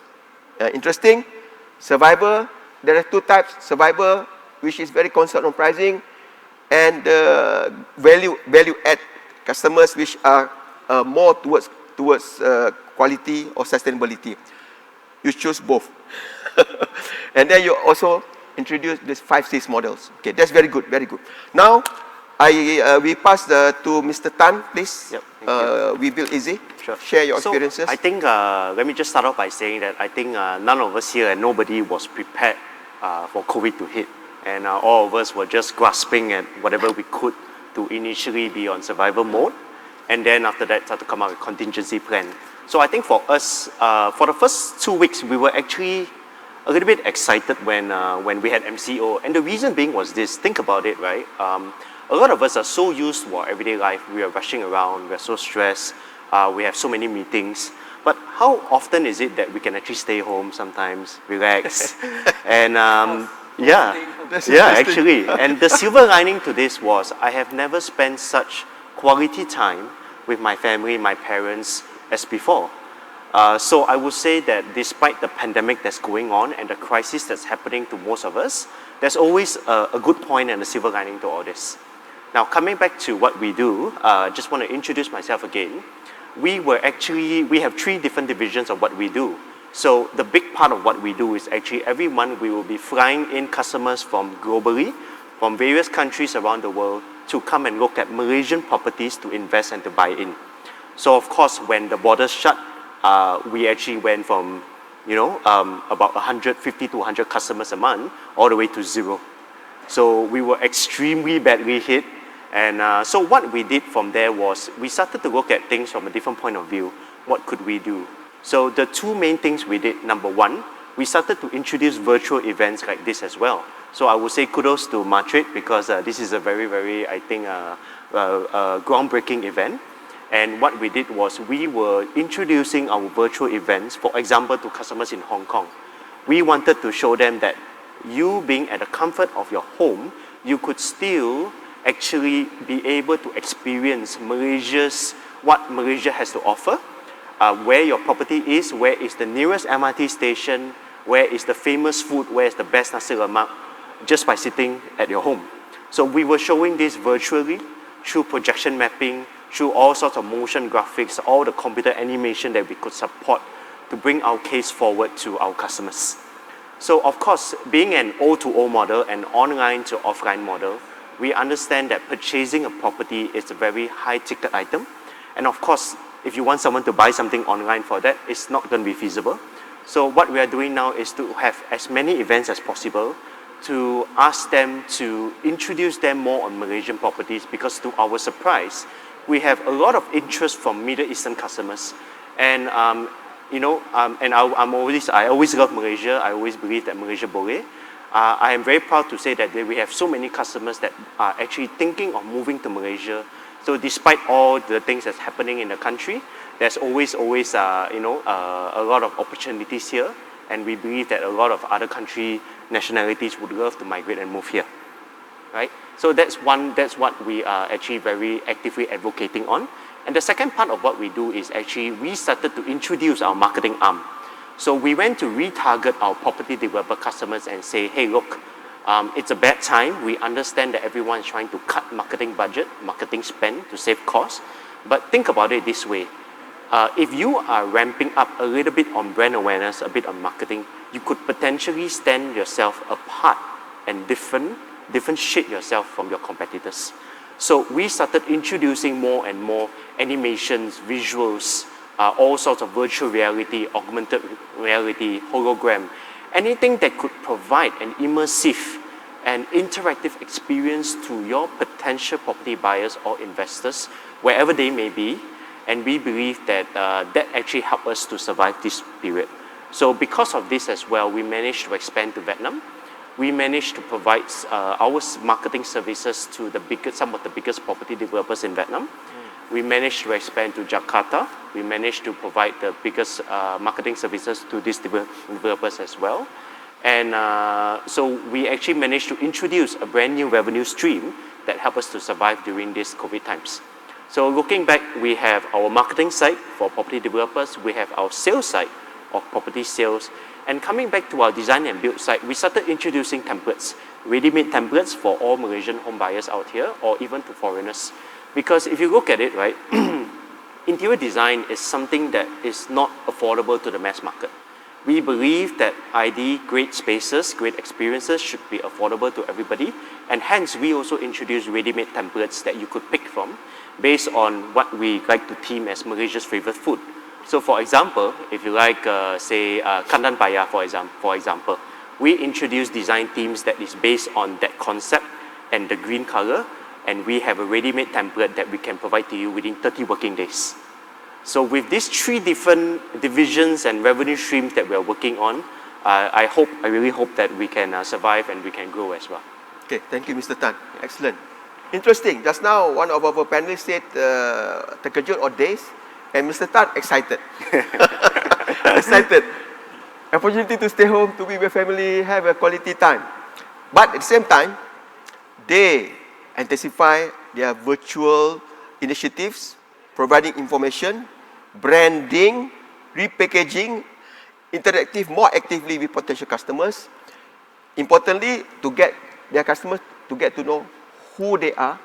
Interesting, survivor, there are two types, survivor, which is very concerned on pricing, and value add customers, which are more towards quality or sustainability. You choose both. And then you also introduce this 5 Cs models. Okay, that's very good, very good. Now, We pass to Mr. Tan, please. Yep, thank We Build Easy. Sure. Share your So, experiences. I think, let me just start off by saying that I think none of us here and nobody was prepared for COVID to hit. And all of us were just grasping at whatever we could to initially be on survival mode. And then after that, start to come up with contingency plan. So I think for us, for the first 2 weeks, we were actually a little bit excited when we had MCO. And the reason being was this, think about it, right? A lot of us are so used to our everyday life. We are rushing around, we're so stressed. We have so many meetings. But how often is it that we can actually stay home sometimes, relax? And yeah, actually. And the silver lining to this was I have never spent such quality time with my family, my parents, as before. So I would say that despite the pandemic that's going on and the crisis that's happening to most of us, there's always a good point and a silver lining to all this. Now, coming back to what we do, just want to introduce myself again. We have 3 different divisions of what we do. So the big part of what we do is actually every month we will be flying in customers from globally, from various countries around the world to come and look at Malaysian properties to invest and to buy in. So of course, when the borders shut, we actually went from, about 150 to 100 customers a month all the way to 0. So we were extremely badly hit. And so what we did from there was we started to look at things from a different point of view. What could we do? So the 2 main things we did, number 1, we started to introduce virtual events like this as well. So I would say kudos to Martrit because this is a very, very, I think, groundbreaking event. And what we did was we were introducing our virtual events, for example, to customers in Hong Kong. We wanted to show them that you being at the comfort of your home, you could still actually be able to experience what Malaysia has to offer, where your property is, where is the nearest MRT station, where is the famous food, where is the best nasi lemak, just by sitting at your home. So we were showing this virtually through projection mapping, through all sorts of motion graphics, all the computer animation that we could support to bring our case forward to our customers. So of course, being an O2O model, an online to offline model, we understand that purchasing a property is a very high ticket item. And of course, if you want someone to buy something online for that, it's not going to be feasible. So what we are doing now is to have as many events as possible to ask them to introduce them more on Malaysian properties because to our surprise, we have a lot of interest from Middle Eastern customers. And I always love Malaysia. I always believe that Malaysia boleh. I am very proud to say that we have so many customers that are actually thinking of moving to Malaysia. So despite all the things that's happening in the country, there's always a lot of opportunities here. And we believe that a lot of other country nationalities would love to migrate and move here, right? So that's what we are actually very actively advocating on. And the second part of what we do is actually we started to introduce our marketing arm. So we went to retarget our property developer customers and say, hey, look, it's a bad time. We understand that everyone is trying to cut marketing budget, marketing spend to save costs. But think about it this way. If you are ramping up a little bit on brand awareness, a bit on marketing, you could potentially stand yourself apart and differentiate yourself from your competitors. So we started introducing more and more animations, visuals, all sorts of virtual reality, augmented reality, hologram, anything that could provide an immersive and interactive experience to your potential property buyers or investors, wherever they may be. And we believe that that actually helped us to survive this period. So because of this as well, we managed to expand to Vietnam. We managed to provide our marketing services to some of the biggest property developers in Vietnam. We managed to expand to Jakarta. We managed to provide the biggest marketing services to these developers as well. And so we actually managed to introduce a brand new revenue stream that helped us to survive during these COVID times. So looking back, we have our marketing side for property developers. We have our sales side of property sales. And coming back to our design and build side, we started introducing templates, ready-made templates for all Malaysian home buyers out here or even to foreigners. Because if you look at it, right, interior design is something that is not affordable to the mass market. We believe that ID, great spaces, great experiences should be affordable to everybody, and hence we also introduce ready-made templates that you could pick from based on what we like to theme as Malaysia's favorite food. So for example, if you like, say, Kandang Paya, for example, we introduce design themes that is based on that concept and the green color, and we have a ready-made template that we can provide to you within 30 working days. So with these 3 different divisions and revenue streams that we are working on, I really hope that we can survive and we can grow as well. Okay, thank you, Mr. Tan. Excellent. Interesting. Just now, one of our panelists said terkejut or dazed, and Mr. Tan excited. Excited. Opportunity to stay home, to be with family, have a quality time. But at the same time, they intensify their virtual initiatives, providing information, branding, repackaging, interactive more actively with potential customers. Importantly, to get their customers to get to know who they are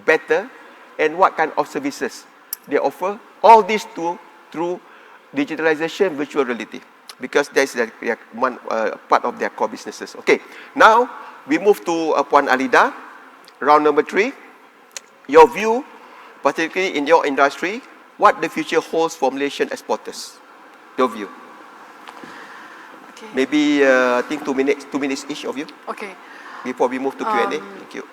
better and what kind of services they offer. All this through digitalization, virtual reality, because that's one part of their core businesses. Okay, now we move to Puan Alida, round number 3. Your view, particularly in your industry, what the future holds for Malaysian exporters? Your view. Okay. Maybe I think 2 minutes each of you Okay. before we move to Q&A. Thank you.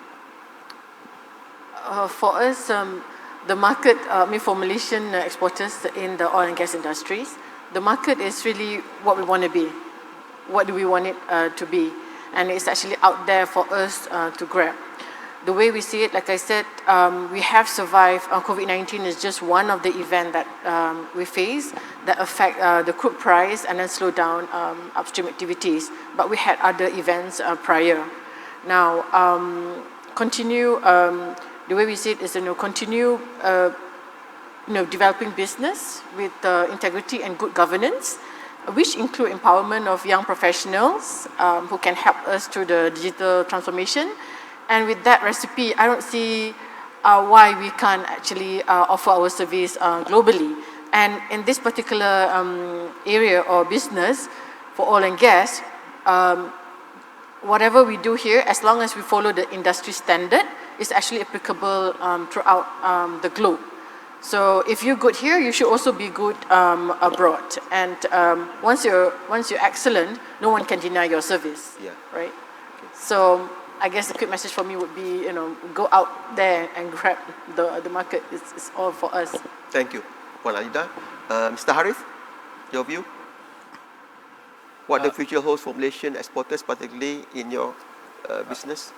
For us, the market, for Malaysian exporters in the oil and gas industries, the market is really what we want to be. What do we want it to be? And it's actually out there for us to grab. The way we see it, like I said, we have survived. COVID-19 is just one of the events that we face that affect the crude price and then slow down upstream activities. But we had other events prior. Now, the way we see it is, continue, developing business with integrity and good governance, which include empowerment of young professionals who can help us through the digital transformation. And with that recipe, I don't see why we can't actually offer our service globally. And in this particular area or business for oil and gas, whatever we do here, as long as we follow the industry standard, is actually applicable throughout the globe. So if you're good here, you should also be good abroad. And once you're excellent, no one can deny your service. Yeah. Right. Okay. So I guess the quick message for me would be, go out there and grab the market. It's all for us. Thank you, Puan Alida. Mr. Harith, your view? What the future holds for Malaysian exporters, particularly in your business?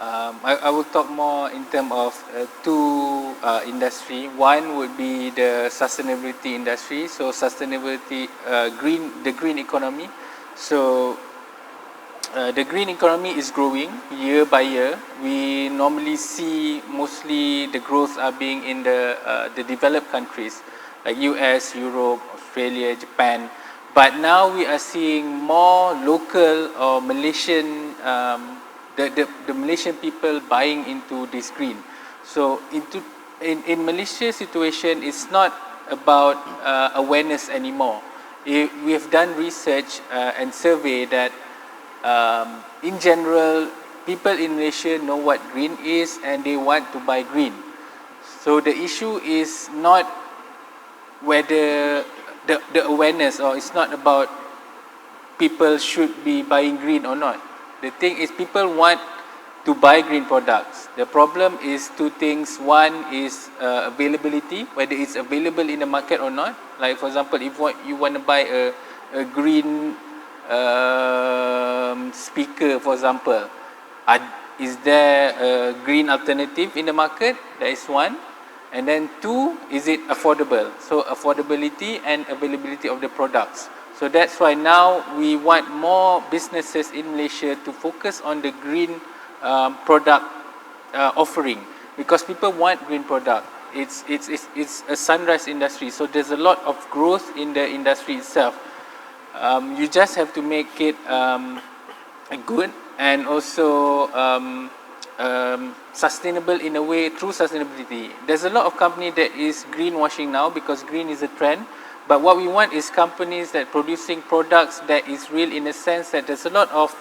I will talk more in terms of 2 industry. One would be the sustainability industry. So sustainability, the green economy. So the green economy is growing year by year. We normally see mostly the growth are being in the developed countries like US, Europe, Australia, Japan. But now we are seeing more local or Malaysian, the Malaysian people buying into this green. So in Malaysia's situation, it's not about awareness anymore. We have done research and survey that in general, people in Malaysia know what green is and they want to buy green. So the issue is not whether the awareness, or it's not about people should be buying green or not. The thing is people want to buy green products. The problem is 2 things. One is availability, whether it's available in the market or not. Like for example, if you want to buy a green speaker, for example, is there a green alternative in the market? That is one. And then 2, is it affordable? So affordability and availability of the products. So that's why now we want more businesses in Malaysia to focus on the green product offering, because people want green product. It's a sunrise industry, so there's a lot of growth in the industry itself. You just have to make it good and also sustainable in a way through sustainability. There's a lot of company that is greenwashing now because green is a trend, But what we want is companies that producing products that is real, in a sense that there's a lot of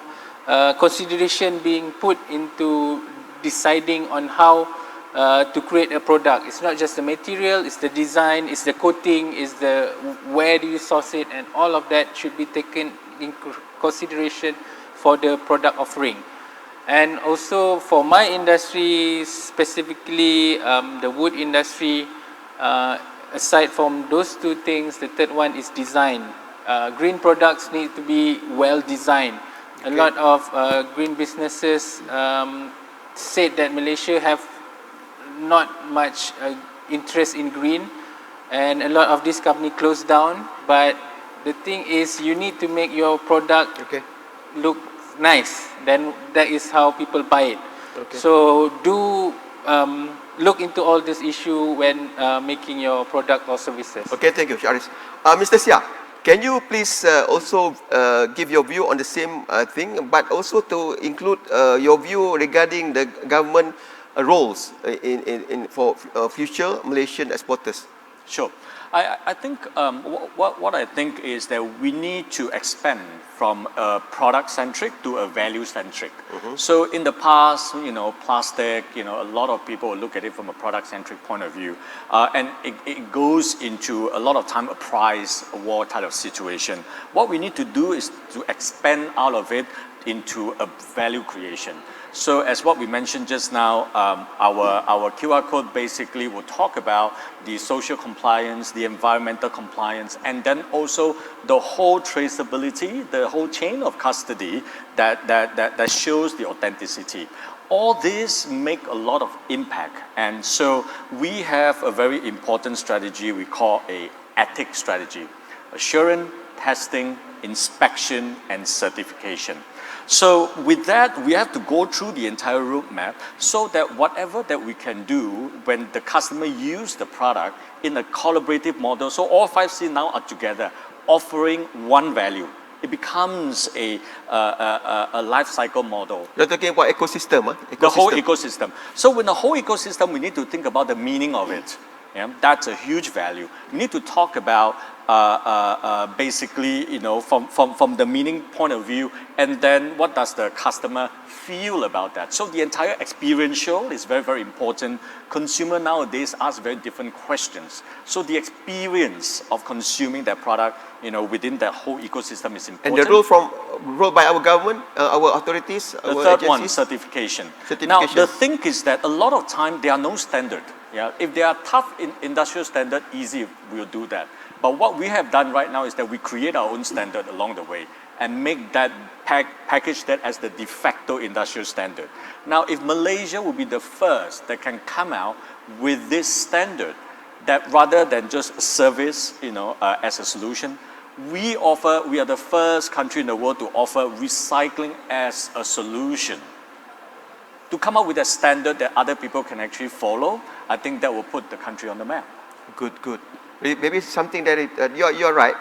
consideration being put into deciding on how to create a product. It's not just the material, it's the design, it's the coating, it's the where do you source it, and all of that should be taken in consideration for the product offering. And also for my industry, specifically the wood industry, aside from those two things, the third one is design. Green products need to be well designed. A lot of green businesses said that Malaysia have not much interest in green, and a lot of this company closed down. But the thing is, you need to make your product look nice. Then that is how people buy it. So do look into all this issue when making your product or services. Okay, thank you, Sharis. Mr. Sia, can you please also give your view on the same thing, but also to include your view regarding the government roles for future Malaysian exporters? Sure. I think what I think is that we need to expand from a product-centric to a value-centric. So in the past, plastic, a lot of people look at it from a product-centric point of view, and it goes into a lot of time a price war type of situation. What we need to do is to expand out of it into a value creation. So as what we mentioned just now, our QR code basically will talk about the social compliance, the environmental compliance, and then also the whole traceability, the whole chain of custody that shows the authenticity. All this make a lot of impact, and so we have a very important strategy we call a ethics strategy: assurance, testing, inspection, and certification. So with that, we have to go through the entire roadmap so that whatever that we can do when the customer use the product in a collaborative model, so all 5C now are together, offering one value. It becomes a life cycle model. You're talking about ecosystem, The whole ecosystem. So when the whole ecosystem, we need to think about the meaning of it. Yeah, that's a huge value. We need to talk about basically, from the meaning point of view, and then what does the customer feel about that? So the entire experiential is very, very important. Consumer nowadays ask very different questions. So the experience of consuming that product, within that whole ecosystem is important. And the role by our government, our authorities, the our third agencies? one, certification. Now, the thing is that a lot of time, there are no standard. Yeah? If they are tough in industrial standard, easy, we'll do that. But what we have done right now is that we create our own standard along the way and make that package that as the de facto industrial standard. Now, if Malaysia will be the first that can come out with this standard, that rather than just service, as a solution, we are the first country in the world to offer recycling as a solution. To come up with a standard that other people can actually follow, I think that will put the country on the map. Good. Maybe something that you're right,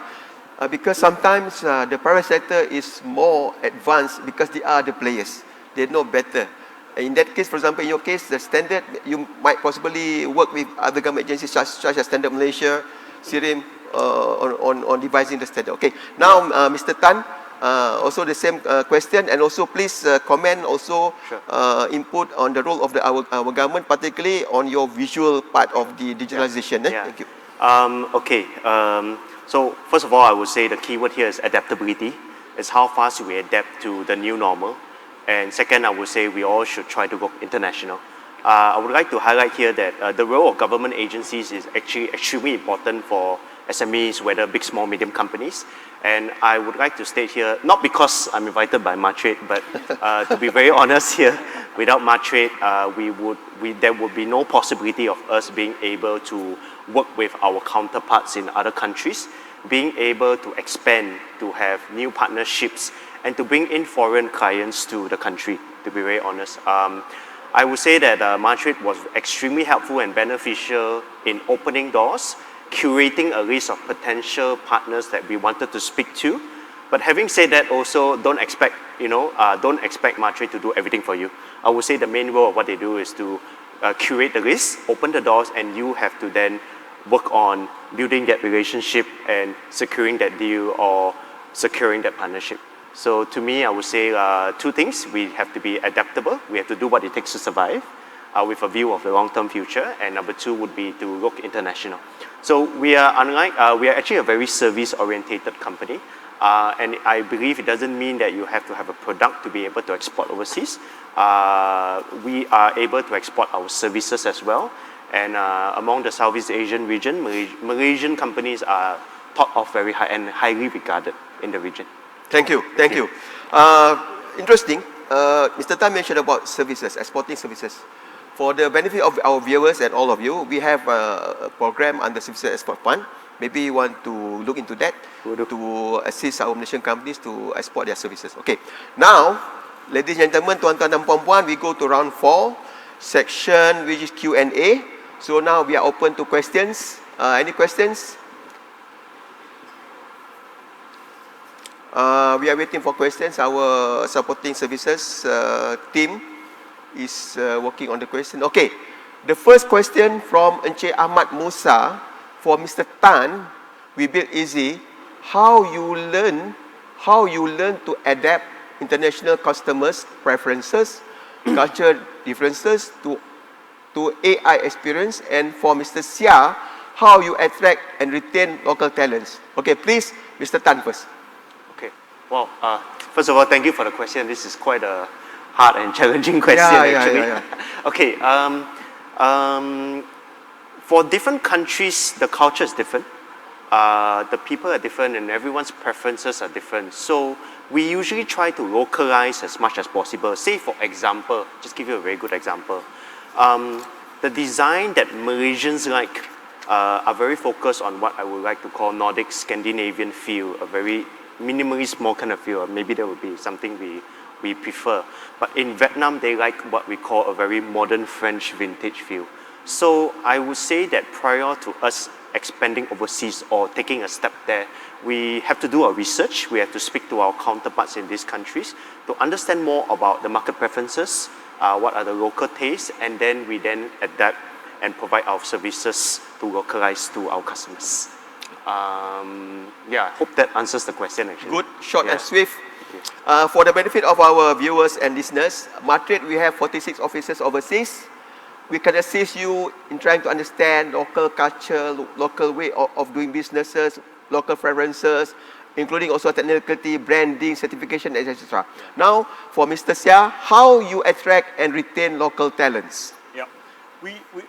because sometimes the private sector is more advanced because they are the players. They know better. In that case, for example, in your case, the standard, you might possibly work with other government agencies such as Standard Malaysia, SIRIM, on devising the standard. Okay, now Mr. Tan, also the same question, and also please comment also input on the role of our government, particularly on your visual part of the digitalization. Thank you. So first of all, I would say the keyword here is adaptability. It's how fast we adapt to the new normal. And second, I would say we all should try to go international. I would like to highlight here that the role of government agencies is actually extremely important for SMEs, whether big, small, medium companies. And I would like to state here, not because I'm invited by Matrade, but to be very honest here, without Matrade, there would be no possibility of us being able to work with our counterparts in other countries, being able to expand, to have new partnerships, and to bring in foreign clients to the country, to be very honest. I would say that Matrade was extremely helpful and beneficial in opening doors, curating a list of potential partners that we wanted to speak to. But having said that, also don't expect Matrade to do everything for you. I would say the main role of what they do is to curate the list, open the doors, and you have to then work on building that relationship and securing that deal or securing that partnership. So to me, I would say two things. We have to be adaptable. We have to do what it takes to survive with a view of the long-term future. And number two would be to look international. So we are we are actually a very service-orientated company. And I believe it doesn't mean that you have to have a product to be able to export overseas. We are able to export our services as well. And among the Southeast Asian region, Malaysian companies are thought of very high and highly regarded in the region. Thank you. Thank you. Interesting. Mr. Tan mentioned about services, exporting services. For the benefit of our viewers and all of you, we have a program under Services Export Fund. Maybe you want to look into that to assist our Malaysian companies to export their services. Okay. Now, ladies and gentlemen, tuan-tuan dan puan-puan, we go to round 4, section which is Q&A. So now we are open to questions. Any questions? We are waiting for questions. Our supporting services team is working on the question. Okay, the first question from Encik Ahmad Musa for Mr. Tan. We build easy. How you learn to adapt international customers' preferences, culture differences to AI experience, and for Mr. Sia, how you attract and retain local talents. Okay, please, Mr. Tan first. Okay. Well, first of all, thank you for the question. This is quite a hard and challenging question, actually. Okay. For different countries, the culture is different. The people are different, and everyone's preferences are different. So we usually try to localize as much as possible. Say, for example, just give you a very good example. The design that Malaysians like are very focused on what I would like to call Nordic Scandinavian feel, a very minimally small kind of feel. Maybe that would be something we prefer. But in Vietnam, they like what we call a very modern French vintage feel. So I would say that prior to us expanding overseas or taking a step there, we have to do our research. We have to speak to our counterparts in these countries to understand more about the market preferences, what are the local tastes, and then we adapt and provide our services to localize to our customers. Yeah, I hope that answers the question, actually. Good, short and swift. For the benefit of our viewers and listeners, Madrid, we have 46 offices overseas. We can assist you in trying to understand local culture, local way of doing businesses, local preferences, including also technicality, branding, certification, etc. Now, for Mr. Sia, how you attract and retain local talents? Yeah,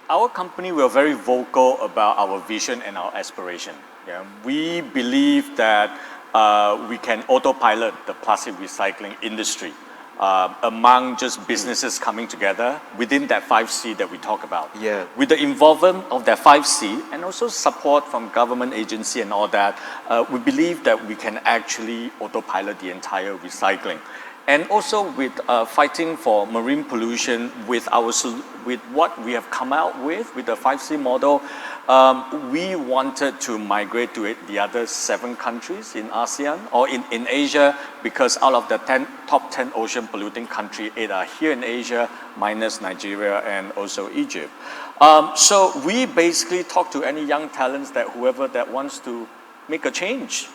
our company, we are very vocal about our vision and our aspiration. Yeah, we believe that we can autopilot the plastic recycling industry among just businesses coming together within that 5C that we talk about. Yeah. With the involvement of that 5C and also support from government agency and all that, we believe that we can actually autopilot the entire recycling. And also with fighting for marine pollution with what we have come out with the 5C model, we wanted to migrate to the other 7 countries in ASEAN or in Asia, because out of the top 10 ocean polluting countries, 8 are here in Asia, minus Nigeria and also Egypt. So we basically talk to any young talents whoever that wants to make a change,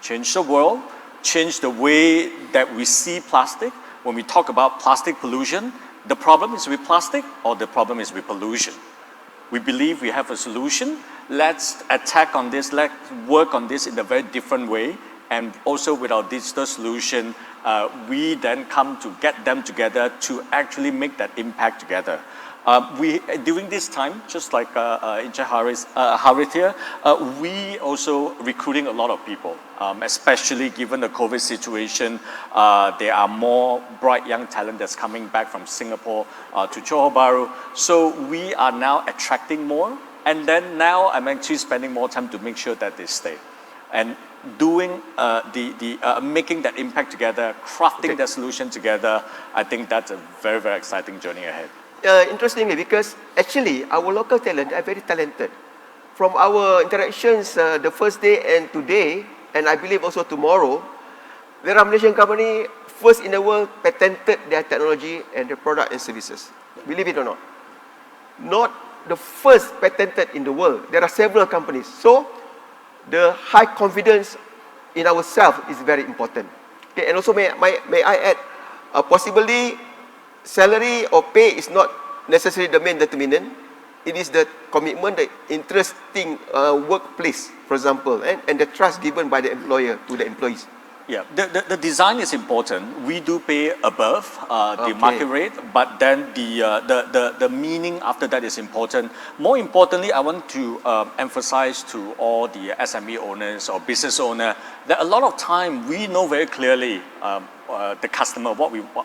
change the world, change the way that we see plastic. When we talk about plastic pollution, the problem is with plastic or the problem is with pollution? We believe we have a solution. Let's attack on this, let's work on this in a very different way. And also with our digital solution, we then come to get them together to actually make that impact together. During this time, just like Harith here, we also recruiting a lot of people, especially given the COVID situation. There are more bright young talent that's coming back from Singapore to Johor Bahru. So we are now attracting more, and then now I'm actually spending more time to make sure that they stay. And doing making that impact together, crafting the solution together, I think that's a very, very exciting journey ahead. Interestingly, because actually our local talent are very talented. From our interactions the first day and today, and I believe also tomorrow, there are Malaysian companies first in the world patented their technology and their product and services. Believe it or not. Not the first patented in the world. There are several companies. So the high confidence in ourselves is very important. Okay, and also may I add, possibly salary or pay is not necessarily the main determinant. It is the commitment, the interesting workplace, for example, and the trust given by the employer to the employees. Yeah, the design is important. We do pay above the Okay. market rate, but then the meaning after that is important. More importantly, I want to emphasize to all the SME owners or business owner that a lot of time we know very clearly the customer,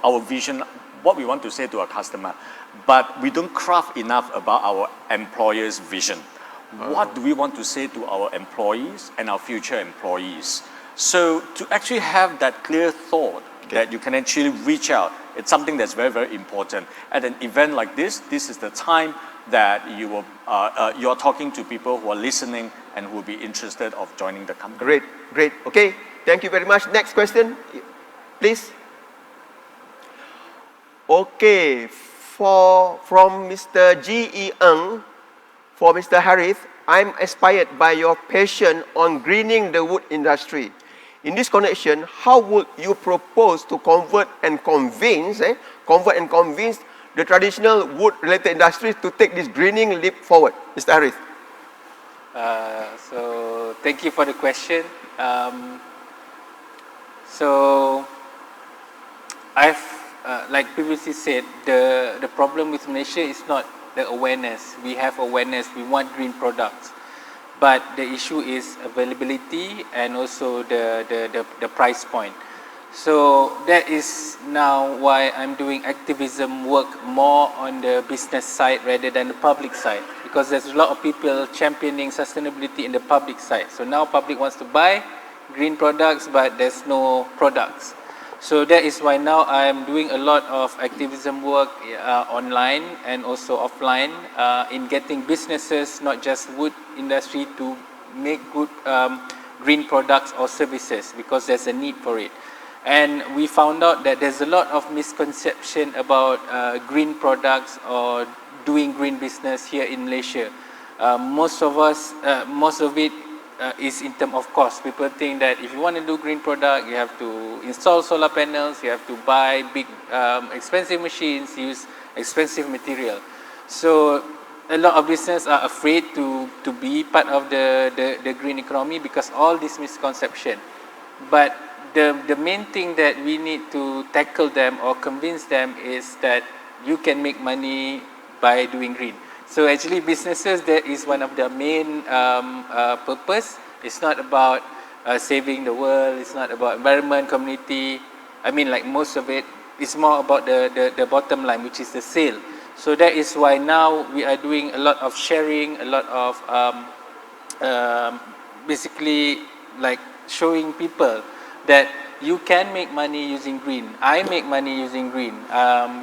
our vision, what we want to say to our customer, but we don't craft enough about our employer's vision. What do we want to say to our employees and our future employees? So to actually have that clear thought that you can actually reach out, it's something that's very, very important. At an event like this is the time that you're talking to people who are listening and who will be interested of joining the company. Great, great. Okay, thank you very much. Next question, please. Okay, from Mr. G.E. Ng, for Mr. Harith, I'm inspired by your passion on greening the wood industry. In this connection, how would you propose to convert and convince the traditional wood-related industries to take this greening leap forward? Mr. Harith. So thank you for the question. So I've, like previously said, the problem with Malaysia is not the awareness. We have awareness, we want green products. But the issue is availability and also the price point. So that is now why I'm doing activism work more on the business side rather than the public side, because there's a lot of people championing sustainability in the public side. So now public wants to buy green products, but there's no products. So that is why now I'm doing a lot of activism work online and also offline in getting businesses, not just wood industry, to make good green products or services, because there's a need for it. And we found out that there's a lot of misconception about green products or doing green business here in Malaysia. Most of it is in terms of cost. People think that if you want to do green product, you have to install solar panels, you have to buy big expensive machines, use expensive material. So a lot of businesses are afraid to be part of the green economy because all this misconception. But the main thing that we need to tackle them or convince them is that you can make money by doing green. So actually businesses, that is one of the main purpose. It's not about saving the world, it's not about environment, community. I mean, like most of it, it's more about the bottom line, which is the sale. So that is why now we are doing a lot of sharing, a lot of basically like showing people that you can make money using green. I make money using green.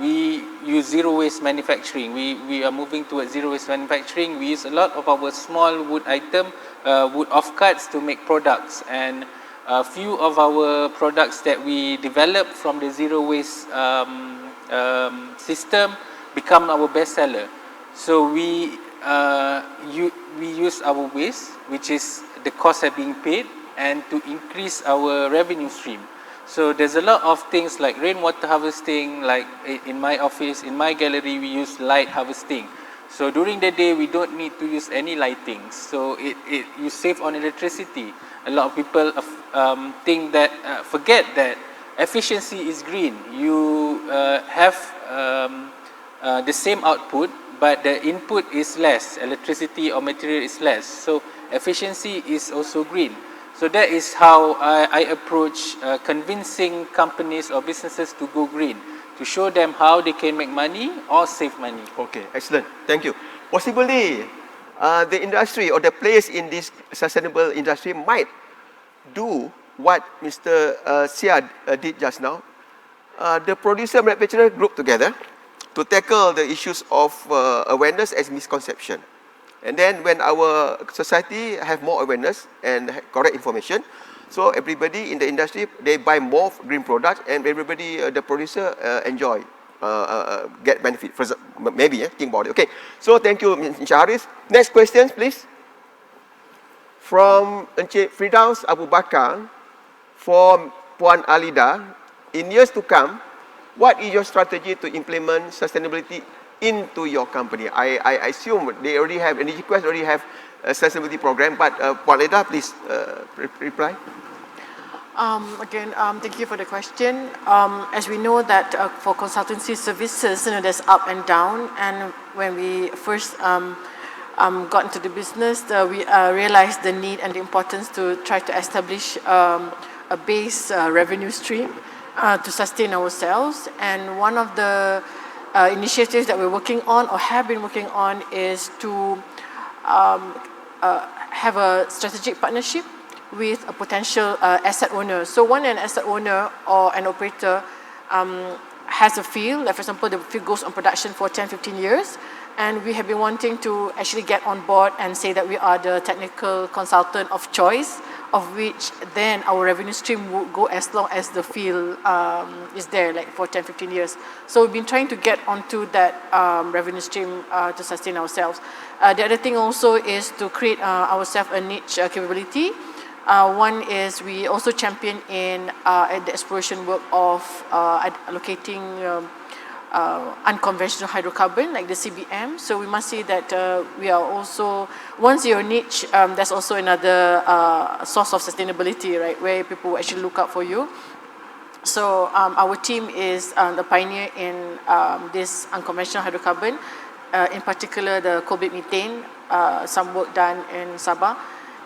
We use zero waste manufacturing. We are moving towards zero waste manufacturing. We use a lot of our small wood item, wood offcuts to make products. And a few of our products that we developed from the zero waste system become our best seller. So we use our waste, which is the cost of being paid, and to increase our revenue stream. So there's a lot of things like rainwater harvesting, like in my office, in my gallery, we use light harvesting. So during the day, we don't need to use any lighting. So you save on electricity. A lot of people think that, forget that efficiency is green. You have the same output, but the input is less, electricity or material is less. So efficiency is also green. So that is how I approach convincing companies or businesses to go green, to show them how they can make money or save money. Okay, excellent. Thank you. Possibly, the industry or the players in this sustainable industry might do what Mr. Sia did just now. The producer manufacturer group together to tackle the issues of awareness as misconception. And then when our society have more awareness and correct information, so everybody in the industry, they buy more green products and everybody, the producer, enjoy get benefit. Maybe, think about it. Okay, so thank you, Mr. Haris. Next question, please. From Encik Firdaus Abu Bakar for Puan Alida. In years to come, what is your strategy to implement sustainability into your company? I assume they already have, Energy Quest already have a sustainability program, but Puan Alida, please reply. Again, thank you for the question. As we know that for consultancy services, there's up and down. And when we first got into the business, we realized the need and the importance to try to establish a base revenue stream to sustain ourselves. And one of the initiatives that we're working on or have been working on is to have a strategic partnership with a potential asset owner. So when an asset owner or an operator has a field, like for example, the field goes on production for 10, 15 years, and we have been wanting to actually get on board and say that we are the technical consultant of choice, of which then our revenue stream will go as long as the field is there, like for 10, 15 years. So we've been trying to get onto that revenue stream to sustain ourselves. The other thing also is to create ourselves a niche capability. One is we also champion in the exploration work of allocating unconventional hydrocarbon like the CBM. So we must see that we are also, once you're niche, there's also another source of sustainability, right, where people will actually look out for you. So our team is the pioneer in this unconventional hydrocarbon, in particular the coal-bed methane, some work done in Sabah.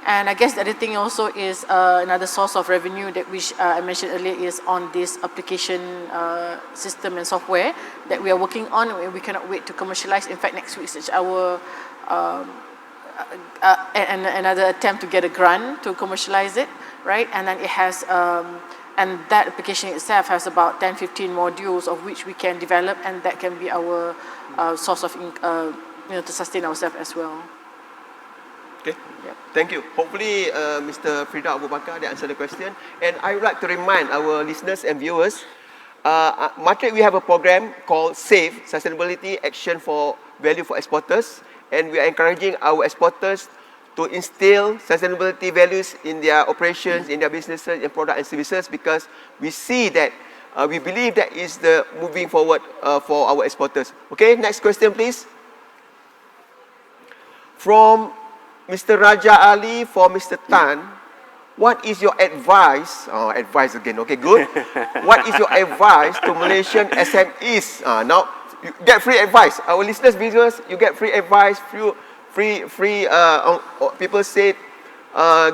And I guess the other thing also is another source of revenue that which I mentioned earlier is on this application system and software that we are working on. We cannot wait to commercialize. In fact, next week is our another attempt to get a grant to commercialize it, right? And then it has, and that application itself has about 10, 15 modules of which we can develop, and that can be our source of, to sustain ourselves as well. Okay, yep. Thank you. Hopefully, Mr. Firdaus Abu Bakar, they answered the question. And I would like to remind our listeners and viewers, Matrix, we have a program called SAVE, Sustainability Action for Value for Exporters. And we are encouraging our exporters to instill sustainability values in their operations, in their businesses, in product and services, because we see that, we believe that is the moving forward for our exporters. Okay, next question, please. From Mr. Raja Ali for Mr. Tan, what is your advice? Oh, advice again. Okay, good. What is your advice to Malaysian SMEs? Now, you get free advice. Our listeners, viewers, you get free advice. People say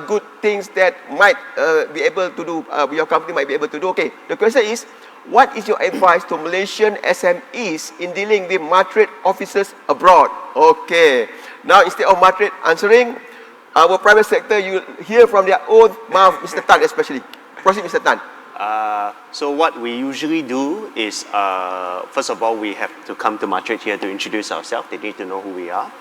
good things that might be able to do, your company might be able to do. Okay, the question is, what is your advice to Malaysian SMEs in dealing with Matrix officers abroad? Okay. Now, instead of Matrix answering, our private sector, you hear from their own mouth, Mr. Tan especially. Proceed, Mr. Tan. So what we usually do is, first of all, we have to come to Matrix here to introduce ourselves. They need to know who we are.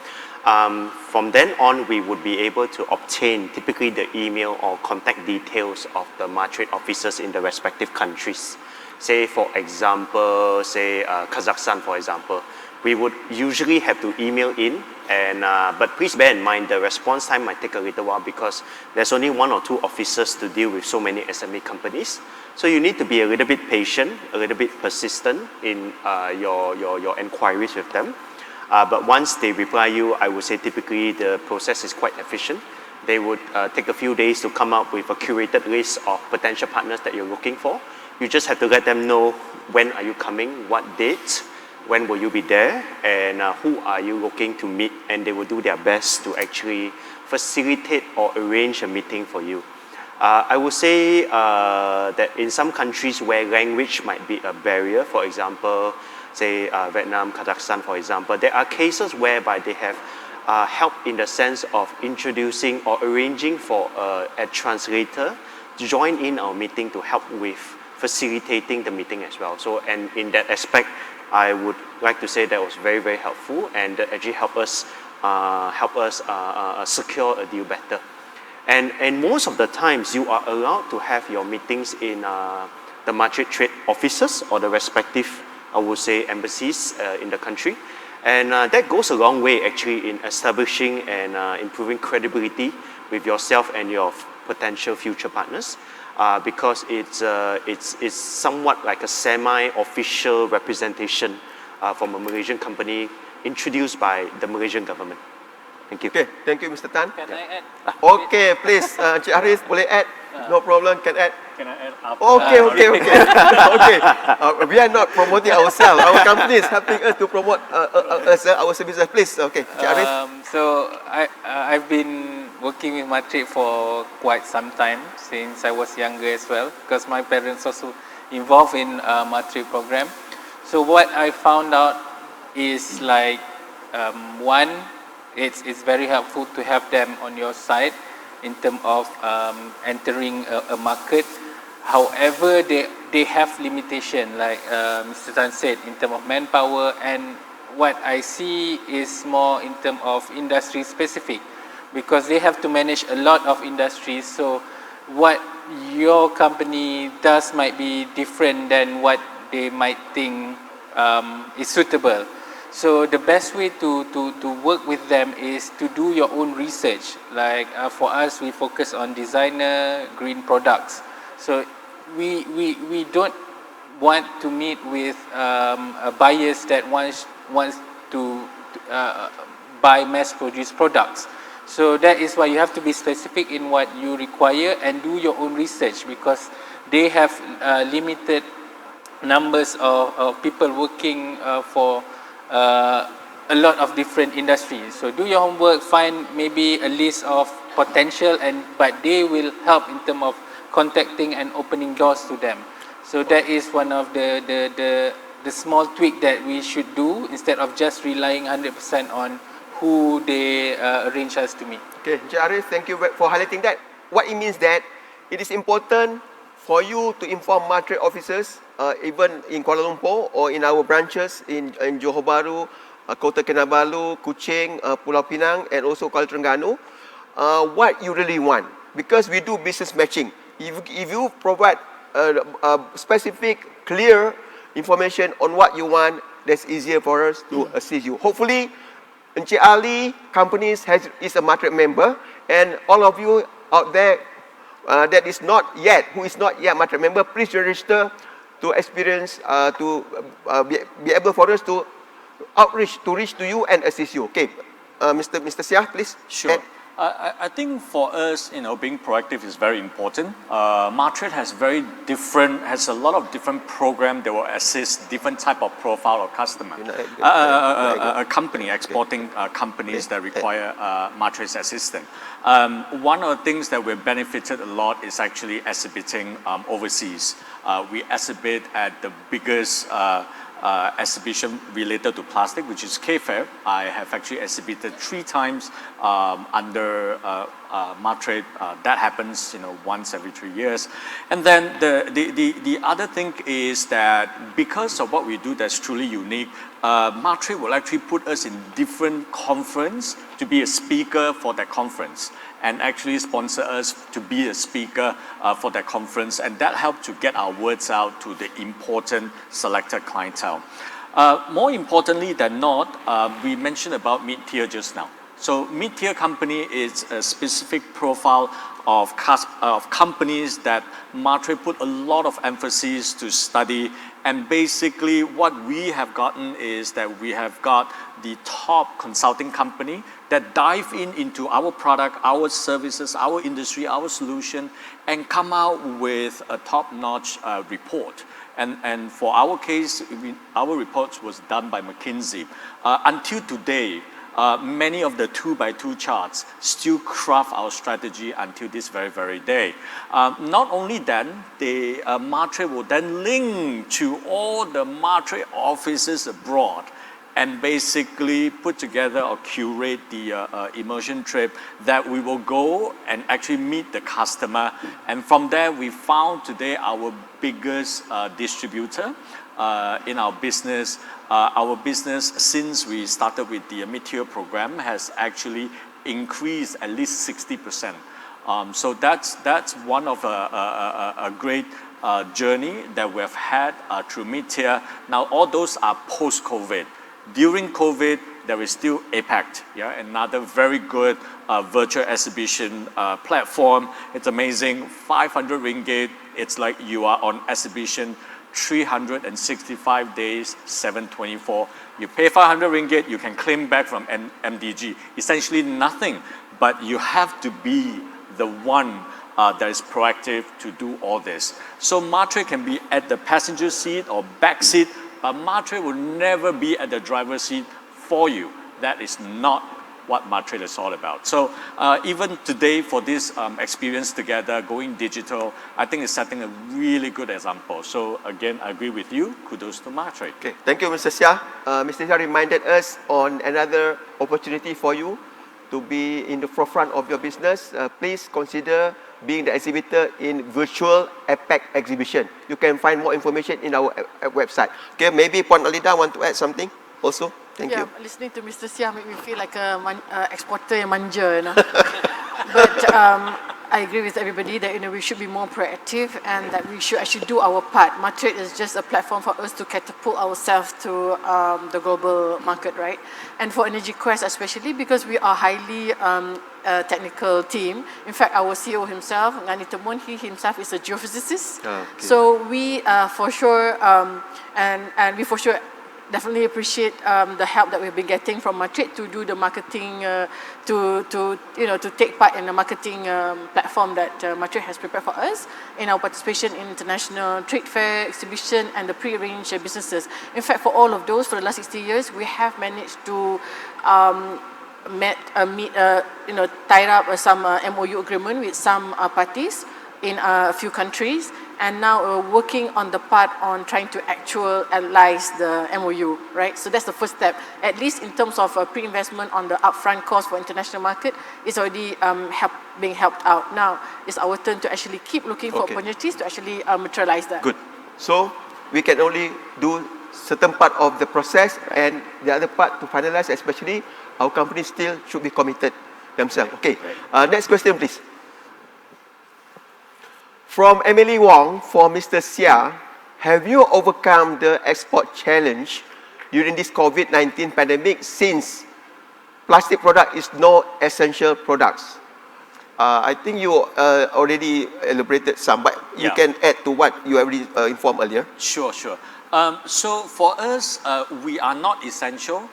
From then on, we would be able to obtain typically the email or contact details of the Matrix officers in the respective countries. Say, for example, Kazakhstan, for example. We would usually have to email in, and but please bear in mind the response time might take a little while because there's only 1 or 2 officers to deal with so many SME companies. So you need to be a little bit patient, a little bit persistent in your inquiries with them. But once they reply you, I would say typically the process is quite efficient. They would take a few days to come up with a curated list of potential partners that you're looking for. You just have to let them know when are you coming, what date, when will you be there, and who are you looking to meet, and they will do their best to actually facilitate or arrange a meeting for you. I would say that in some countries where language might be a barrier, for example, say Vietnam, Kazakhstan, for example, there are cases whereby they have help in the sense of introducing or arranging for a translator to join in our meeting to help with facilitating the meeting as well. So, and in that aspect, I would like to say that was very, very helpful, and that actually help us secure a deal better. And most of the times, you are allowed to have your meetings in the Matrix trade offices or the respective I would say, embassies in the country. And that goes a long way actually in establishing and improving credibility with yourself and your potential future partners, because it's somewhat like a semi-official representation from a Malaysian company introduced by the Malaysian government. Thank you. Okay, thank you, Mr. Tan. Can I add? Okay, please, Encik Arif boleh add. No problem, can add. Can I add up? Okay. Okay. We are not promoting ourselves. Our company is helping us to promote our services. Please, okay, Encik Arif. So I've been working with Matric for quite some time, since I was younger as well, because my parents also involved in Matric program. So what I found out is like, one, it's very helpful to have them on your side in terms of entering a market. However, they have limitation, like Mr. Tan said, in terms of manpower, and what I see is more in terms of industry specific, because they have to manage a lot of industries. So what your company does might be different than what they might think is suitable. So the best way to work with them is to do your own research. Like for us, we focus on designer green products. So we don't want to meet with buyers that wants to buy mass-produced products. So that is why you have to be specific in what you require and do your own research, because they have limited numbers of people working for a lot of different industries. So do your homework, find maybe a list of potential, but they will help in terms of contacting and opening doors to them. So that is one of the small tweak that we should do, instead of just relying 100% on who they arrange us to meet. Okay, Encik Arif, thank you for highlighting that. What it means that it is important for you to inform Matric officers, even in Kuala Lumpur or in our branches in Johor Bahru, Kota Kinabalu, Kuching, Pulau Pinang, and also Kuala Terengganu, what you really want. Because we do business matching. If you provide specific, clear information on what you want, that's easier for us to assist you. Hopefully, Encik Ali companies is a Matric member, and all of you out there that is not yet, who is not yet Matric member, please register to experience, be able for us to reach to you and assist you. Okay, Mr. Siah, please. Sure. I think for us, being proactive is very important. Matric has a lot of different programs that will assist different type of profile of customer. A company, exporting companies that require Matric's assistance. One of the things that we've benefited a lot is actually exhibiting overseas. We exhibit at the biggest exhibition related to plastic, which is K-Fair. I have actually exhibited 3 times under Matric. That happens, once every 3 years. And then the other thing is that because of what we do that's truly unique, Matric will actually put us in different conference to be a speaker for that conference, and actually sponsor us to be a speaker for that conference, and that helped to get our words out to the important selected clientele. More importantly than not, we mentioned about mid-tier just now. So mid-tier company is a specific profile of companies that Matric put a lot of emphasis to study, and basically what we have gotten is that we have got the top consulting company that dive into our product, our services, our industry, our solution, and come out with a top-notch report. And for our case, our report was done by McKinsey. Until today, many of the 2x2 charts still craft our strategy until this very, very day. Not only then, the Matric will then link to all the Matric offices abroad and basically put together or curate the immersion trip that we will go and actually meet the customer. And from there, we found today our biggest distributor in our business. Our business, since we started with the mid-tier program, has actually increased at least 60%. So that's one of a great journey that we have had through mid-tier. Now, all those are post-COVID. During COVID, there is still APAC, another very good virtual exhibition platform. It's amazing, 500 ringgit. It's like you are on exhibition 365 days, 724. You pay 500 ringgit, you can claim back from MDG. Essentially nothing, but you have to be the one that is proactive to do all this. So Matre can be at the passenger seat or back seat, but Matre will never be at the driver's seat for you. That is not what Matre is all about. So even today for this experience together, going digital, I think it's setting a really good example. So again, I agree with you. Kudos to Matre. Okay, thank you, Mr. Sia. Mr. Sia reminded us on another opportunity for you to be in the forefront of your business. Please consider being the exhibitor in virtual APAC exhibition. You can find more information in our website. Okay, maybe Puan Alida want to add something also? Thank you. Listening to Mr. Sia make me feel like a exporter yang manja, But I agree with everybody that we should be more proactive and that we should actually do our part. Market is just a platform for us to catapult ourselves to the global market, right? And for Energy Quest especially because we are highly technical team. In fact, our CEO himself, Ngani Temun, he himself is a geophysicist. So we for sure and we for sure definitely appreciate the help that we've been getting from Market to do the marketing, to take part in the marketing platform that Market has prepared for us in our participation in international trade fair, exhibition, and the pre-arranged businesses. In fact, for all of those, for the last 60 years, we have managed to tie up some MOU agreement with some parties in a few countries, and now we're working on the part on trying to actualize the MOU, right? So that's the first step. At least in terms of pre-investment on the upfront cost for international market, it's already being helped out. Now it's our turn to actually keep looking for opportunities to actually materialize that. Good. So we can only do certain part of the process, and the other part to finalize, especially our company still should be committed themselves. Okay. Next question, please. From Emily Wong for Mr. Sia, have you overcome the export challenge during this COVID-19 pandemic since plastic product is no essential products? I think you already elaborated some, but you can add to what you already informed earlier. Sure. So for us, we are not essential,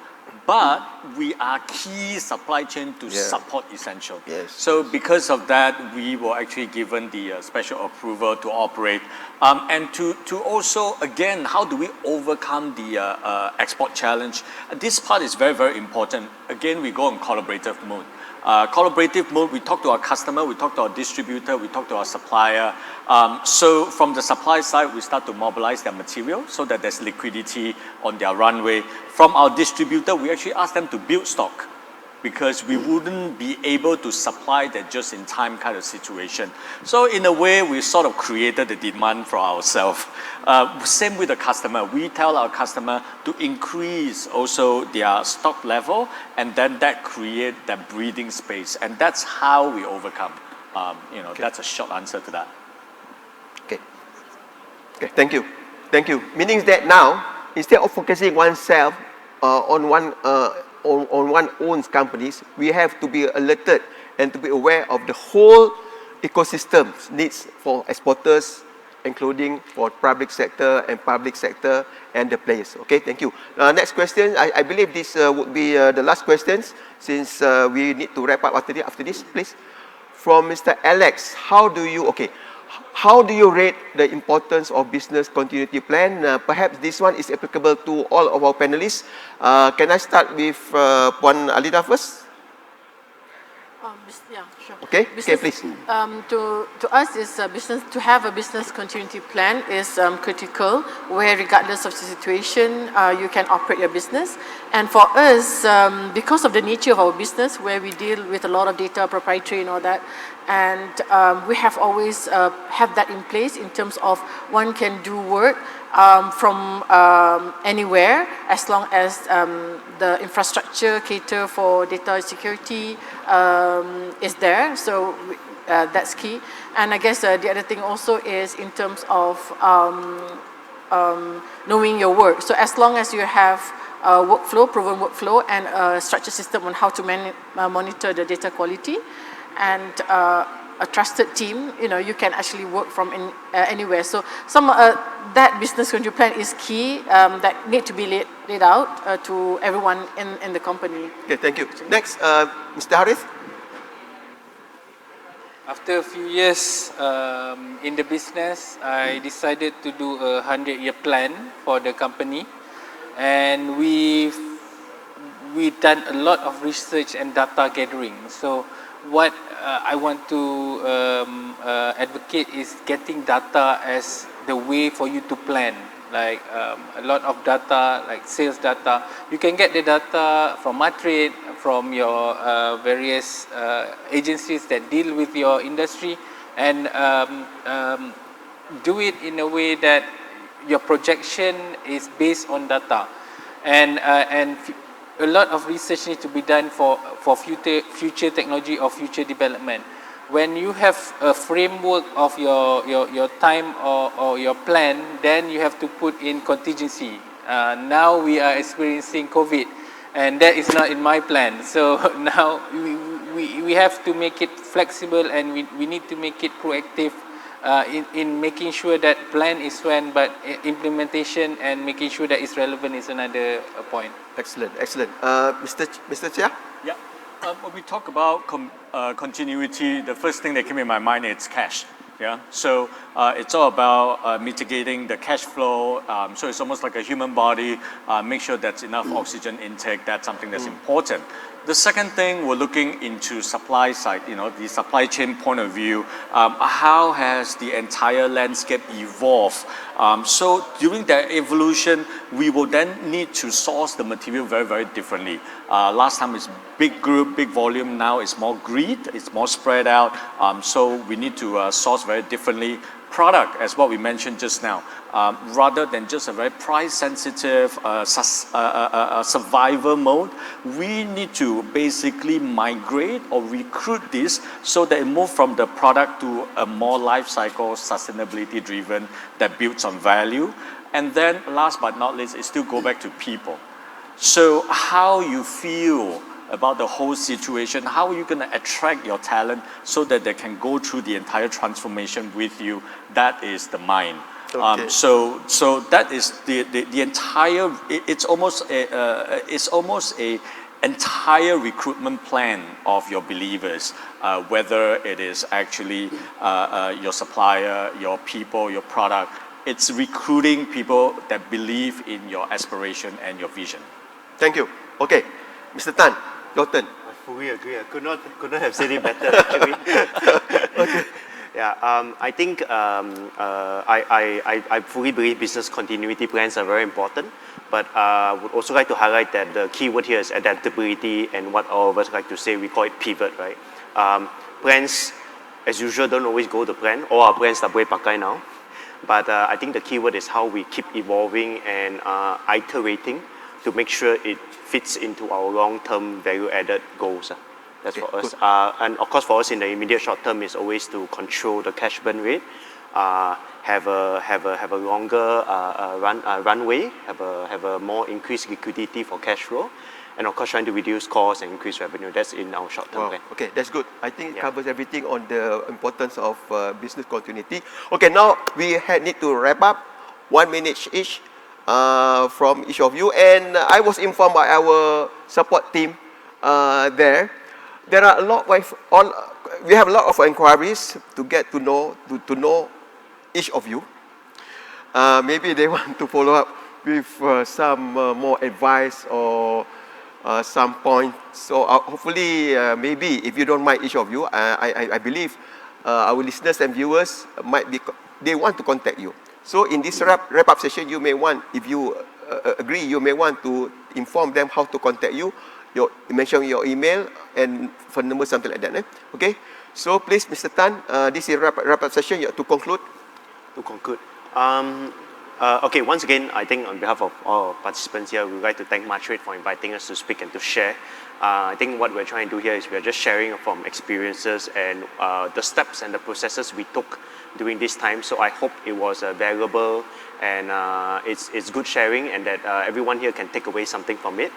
but we are key supply chain to support essential. So because of that, we were actually given the special approval to operate. And to also, again, how do we overcome the export challenge? This part is very, very important. Again, we go in collaborative mode. Collaborative mode, we talk to our customer, we talk to our distributor, we talk to our supplier. So from the supply side, we start to mobilize their material so that there's liquidity on their runway. From our distributor, we actually ask them to build stock because we wouldn't be able to supply that just-in-time kind of situation. So in a way, we sort of created the demand for ourselves. Same with the customer. We tell our customer to increase also their stock level, and then that create that breathing space. And that's how we overcome. That's a short answer to that. Okay, thank you. Meaning that now, instead of focusing oneself on one's own companies, we have to be alerted and to be aware of the whole ecosystem needs for exporters, including for private sector and public sector and the players. Okay, thank you. Next question. I believe this would be the last questions since we need to wrap up after this, please. From Mr. Alex, how do you rate the importance of business continuity plan? Perhaps this one is applicable to all of our panelists. Can I start with Puan Alida first? Yeah, sure. Okay, please. To us, is to have a business continuity plan is critical, where regardless of the situation, you can operate your business. And for us, because of the nature of our business, where we deal with a lot of data, proprietary and all that, and we have always have that in place in terms of one can do work from anywhere as long as the infrastructure cater for data security is there. So that's key. And I guess the other thing also is in terms of knowing your work. So as long as you have a workflow, proven workflow, and a structured system on how to monitor the data quality, and a trusted team, you can actually work from anywhere. So that business continuity plan is key, that need to be laid out to everyone in the company. Okay, thank you. Next, Mr. Harith. After a few years in the business, I decided to do a 100-year plan for the company, and we've done a lot of research and data gathering. So what I want to advocate is getting data as the way for you to plan. Like a lot of data, like sales data. You can get the data from Matrix, from your various agencies that deal with your industry, and do it in a way that your projection is based on data. And a lot of research needs to be done for future technology or future development. When you have a framework of your time or your plan, then you have to put in contingency. Now we are experiencing COVID, and that is not in my plan. So now we have to make it flexible, and we need to make it proactive in making sure that plan is one, but implementation and making sure that it's relevant is another point. Excellent, excellent. Mr. Chia? Yeah. When we talk about continuity, the first thing that came in my mind is cash. Yeah. So it's all about mitigating the cash flow. So it's almost like a human body. Make sure that's enough oxygen intake. That's something that's important. The second thing, we're looking into supply side, the supply chain point of view. How has the entire landscape evolved? So during that evolution, we will then need to source the material very, very differently. Last time it's big group, big volume. Now it's more grid, it's more spread out. So we need to source very differently. Product, as what we mentioned just now, rather than just a very price-sensitive survival mode, we need to basically migrate or recruit this so that it moves from the product to a more life cycle, sustainability-driven that builds on value. And then, last but not least, it still go back to people. So how you feel about the whole situation, how are you going to attract your talent so that they can go through the entire transformation with you? That is the mind. Okay. So that is the entire. It's almost a entire recruitment plan of your believers, whether it is actually your supplier, your people, your product. It's recruiting people that believe in your aspiration and your vision. Thank you. Okay, Mr. Tan, your turn. I fully agree. I could not have said it better, actually. Okay. Yeah, I think I fully believe business continuity plans are very important, but I would also like to highlight that the key word here is adaptability, and what all of us like to say, we call it pivot, right? Plans, as usual, don't always go to plan. All our plans are boleh pakai now. But I think the key word is how we keep evolving and iterating to make sure it fits into our long-term value-added goals. That's Okay, for us. And of course, for us in the immediate short term is always to control the cash burn rate, have a longer runway, have a more increased liquidity for cash flow, and of course trying to reduce costs and increase revenue. That's in our short-term plan. Okay, that's good. I think it covers everything on the importance of business continuity. Okay, now we need to wrap up 1 minute each from each of you. And I was informed by our support team there. There are a lot of we have a lot of inquiries to get to know each of you. Maybe they want to follow up with some more advice or some points. So hopefully, maybe if you don't mind, each of you, I believe our listeners and viewers they want to contact you. So in this wrap-up session, you may want, if you agree, you may want to inform them how to contact you. You mention your email and phone number, something like that. Okay. So please, Mr. Tan, this is wrap-up session. You have to conclude. Okay, once again, I think on behalf of all participants here, we would like to thank Matrix for inviting us to speak and to share. I think what we're trying to do here is we're just sharing from experiences and the steps and the processes we took during this time. So I hope it was valuable and it's good sharing, and that everyone here can take away something from it.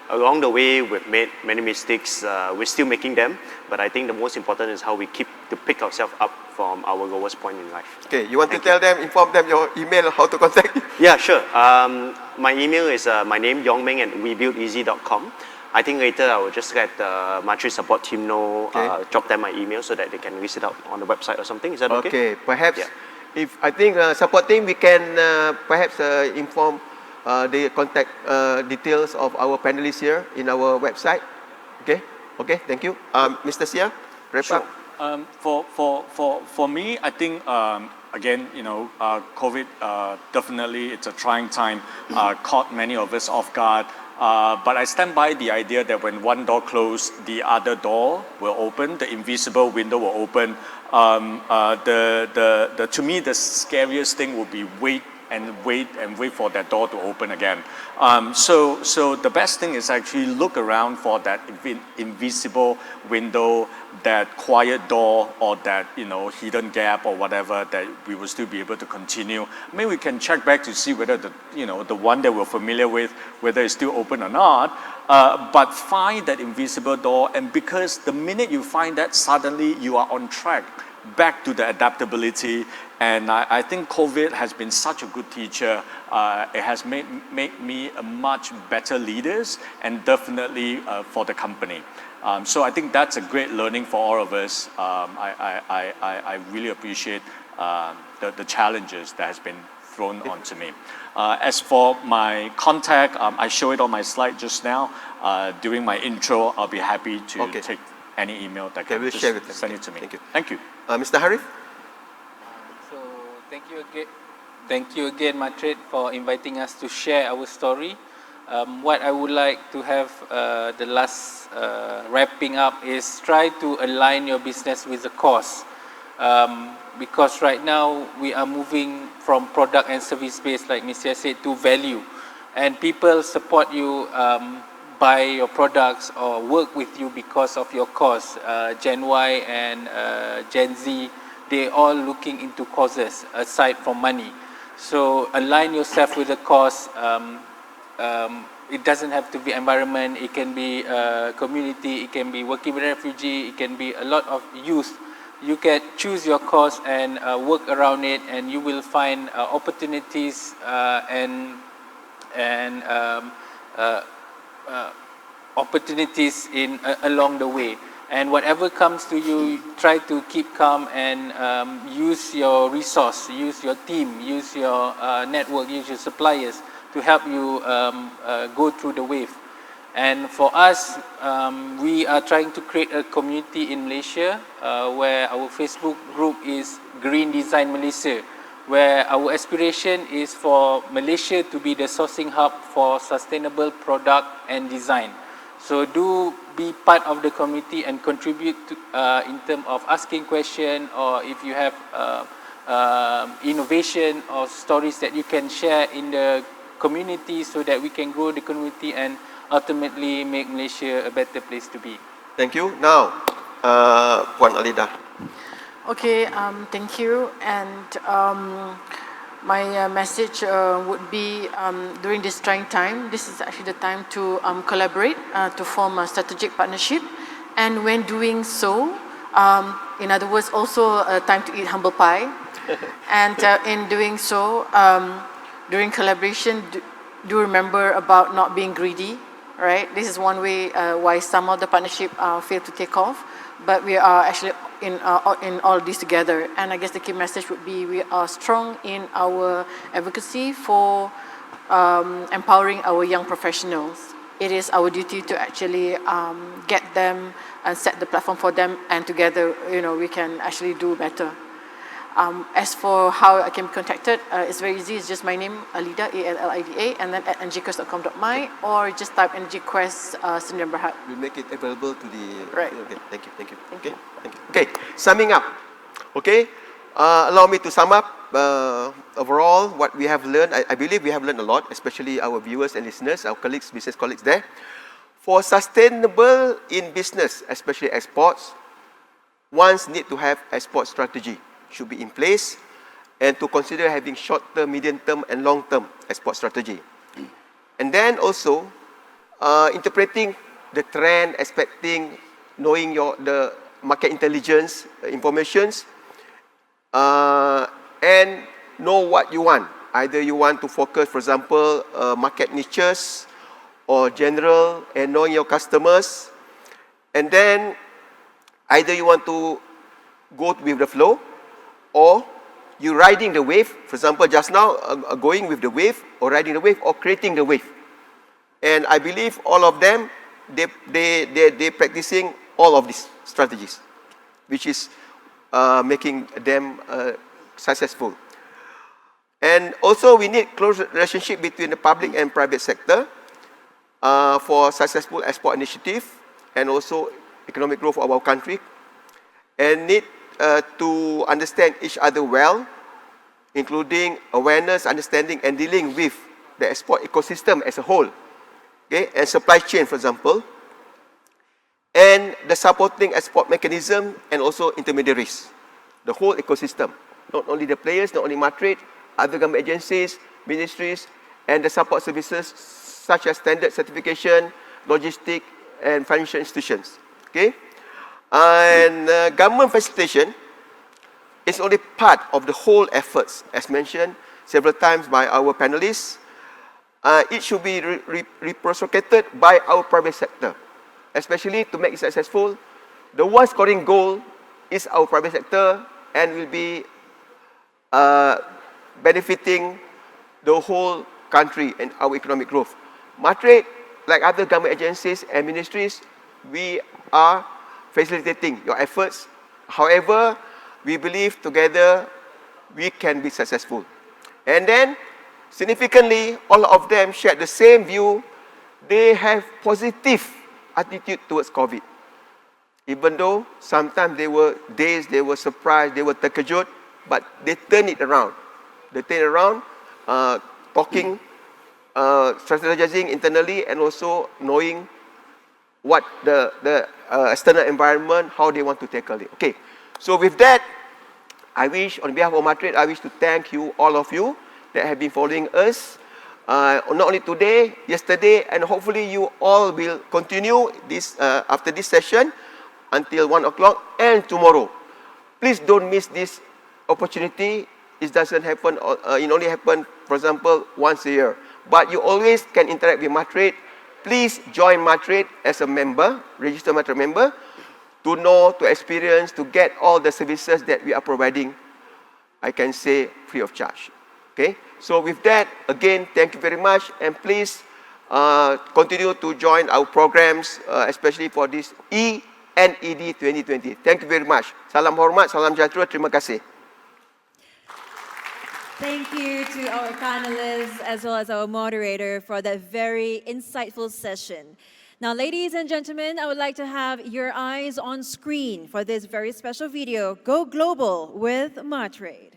Along the way, we've made many mistakes. We're still making them, but I think the most important is how we keep to pick ourselves up from our lowest point in life. Okay, you want to tell them, inform them your email, how to contact you? Yeah, sure. My email is my name, Yongming, at webuildeasy.com. I think later I will just let the Matrix support team know, drop them my email so that they can list it out on the website or something. Is that okay? Okay, perhaps Yeah. if I think support team, we can perhaps inform the contact details of our panelists here in our website. Okay, okay, thank you. Mr. Sia, wrap up. For me, I think again, you know, COVID definitely it's a trying time, caught many of us off guard. But I stand by the idea that when one door closed, the other door will open, the invisible window will open. To me, the scariest thing would be wait for that door to open again. So the best thing is actually look around for that invisible window, that quiet door, or that, you know, hidden gap or whatever, that we will still be able to continue. Maybe we can check back to see whether the one that we're familiar with, whether it's still open or not. But find that invisible door, and because the minute you find that, suddenly you are on track back to the adaptability. And I think COVID has been such a good teacher. It has made me a much better leaders, and definitely for the company. So I think that's a great learning for all of us. I really appreciate the challenges that has been thrown onto me. As for my contact, I show it on my slide just now. During my intro, I'll be happy to take any email that can we'll just share with them. send it to me. Thank you. Thank you. Mr. Harif? So thank you again, Matred, for inviting us to share our story. What I would like to have the last wrapping up is try to align your business with the cause. Because right now we are moving from product and service based, like Mr. said, to value. And people support you, buy your products or work with you because of your cause. Gen Y and Gen Z, they all looking into causes aside from money. So align yourself with the cause. It doesn't have to be environment, it can be community, it can be working with refugee, it can be a lot of youth. You can choose your cause and work around it, and you will find opportunities opportunities along the way. And whatever comes to you, try to keep calm and use your resource, use your team, use your network, use your suppliers to help you go through the wave. And for us, we are trying to create a community in Malaysia where our Facebook group is Green Design Malaysia, where our aspiration is for Malaysia to be the sourcing hub for sustainable product and design. So do be part of the community and contribute to, in terms of asking questions, or if you have innovation or stories that you can share in the community, so that we can grow the community and ultimately make Malaysia a better place to be. Thank you. Now, Puan Alida. Okay, thank you. And my message would be during this trying time, this is actually the time to collaborate, to form a strategic partnership. And when doing so, in other words, also a time to eat humble pie. And in doing so, during collaboration, do remember about not being greedy, right? This is one way why some of the partnership fail to take off, but we are actually in all this together. And I guess the key message would be we are strong in our advocacy for empowering our young professionals. It is our duty to actually get them and set the platform for them, and together, we can actually do better. As for how I can be contacted, it's very easy. It's just my name, Alida, ALLIDA, and then at ngquest.com.my, or just type ngquest Sdn Bhd. We'll make it available to the... Right. Okay, thank you. Okay, thank you. Okay, summing up. Okay, allow me to sum up overall what we have learned. I believe we have learned a lot, especially our viewers and listeners, our colleagues, business colleagues there. For sustainable in business, especially exports, ones need to have export strategy, should be in place, and to consider having short-term, medium-term, and long-term export strategy. And then also, interpreting the trend, expecting, knowing the market intelligence, informations, and know what you want. Either you want to focus, for example, market niches or general, and knowing your customers. And then either you want to go with the flow, or you riding the wave. For example, just now, going with the wave, or riding the wave, or creating the wave. And I believe all of them, they practicing all of these strategies, which is making them successful. And also, we need close relationship between the public and private sector for successful export initiative and also economic growth of our country, and need to understand each other well, including awareness, understanding, and dealing with the export ecosystem as a whole, okay, and supply chain, for example, and the supporting export mechanism and also intermediaries, the whole ecosystem, not only the players, not only Matrade, other government agencies, ministries, and the support services such as standard certification, logistic, and financial institutions. Okay, and government facilitation is only part of the whole efforts, as mentioned several times by our panelists. It should be reciprocated by our private sector, especially to make it successful. The one scoring goal is our private sector, and will be benefiting the whole country and our economic growth. Matrade, like other government agencies and ministries, we are facilitating your efforts. However, we believe together we can be successful. And then, significantly, all of them share the same view. They have positive attitude towards COVID. Even though sometimes they were dazed, they were surprised, they were terkejut, but they turn it around. They turn it around, talking, strategizing internally, and also knowing what the external environment, how they want to tackle it. Okay, so with that, I wish, on behalf of Matrade, I wish to thank you, all of you, that have been following us, not only today, yesterday, and hopefully you all will continue this after this session until 1 o'clock and tomorrow. Please don't miss this opportunity. It doesn't happen, it only happens, for example, once a year. But you always can interact with Matrade. Please join Matrade as a member, register Matrade member, to know, to experience, to get all the services that we are providing, I can say, free of charge. Okay? So with that, again, thank you very much, and please continue to join our programs, especially for this eNED 2020. Thank you very much. Salam hormat, salam sejahtera, terima kasih. Thank you to our panelists as well as our moderator for that very insightful session. Now, ladies and gentlemen, I would like to have your eyes on screen for this very special video, Go Global with Matrade.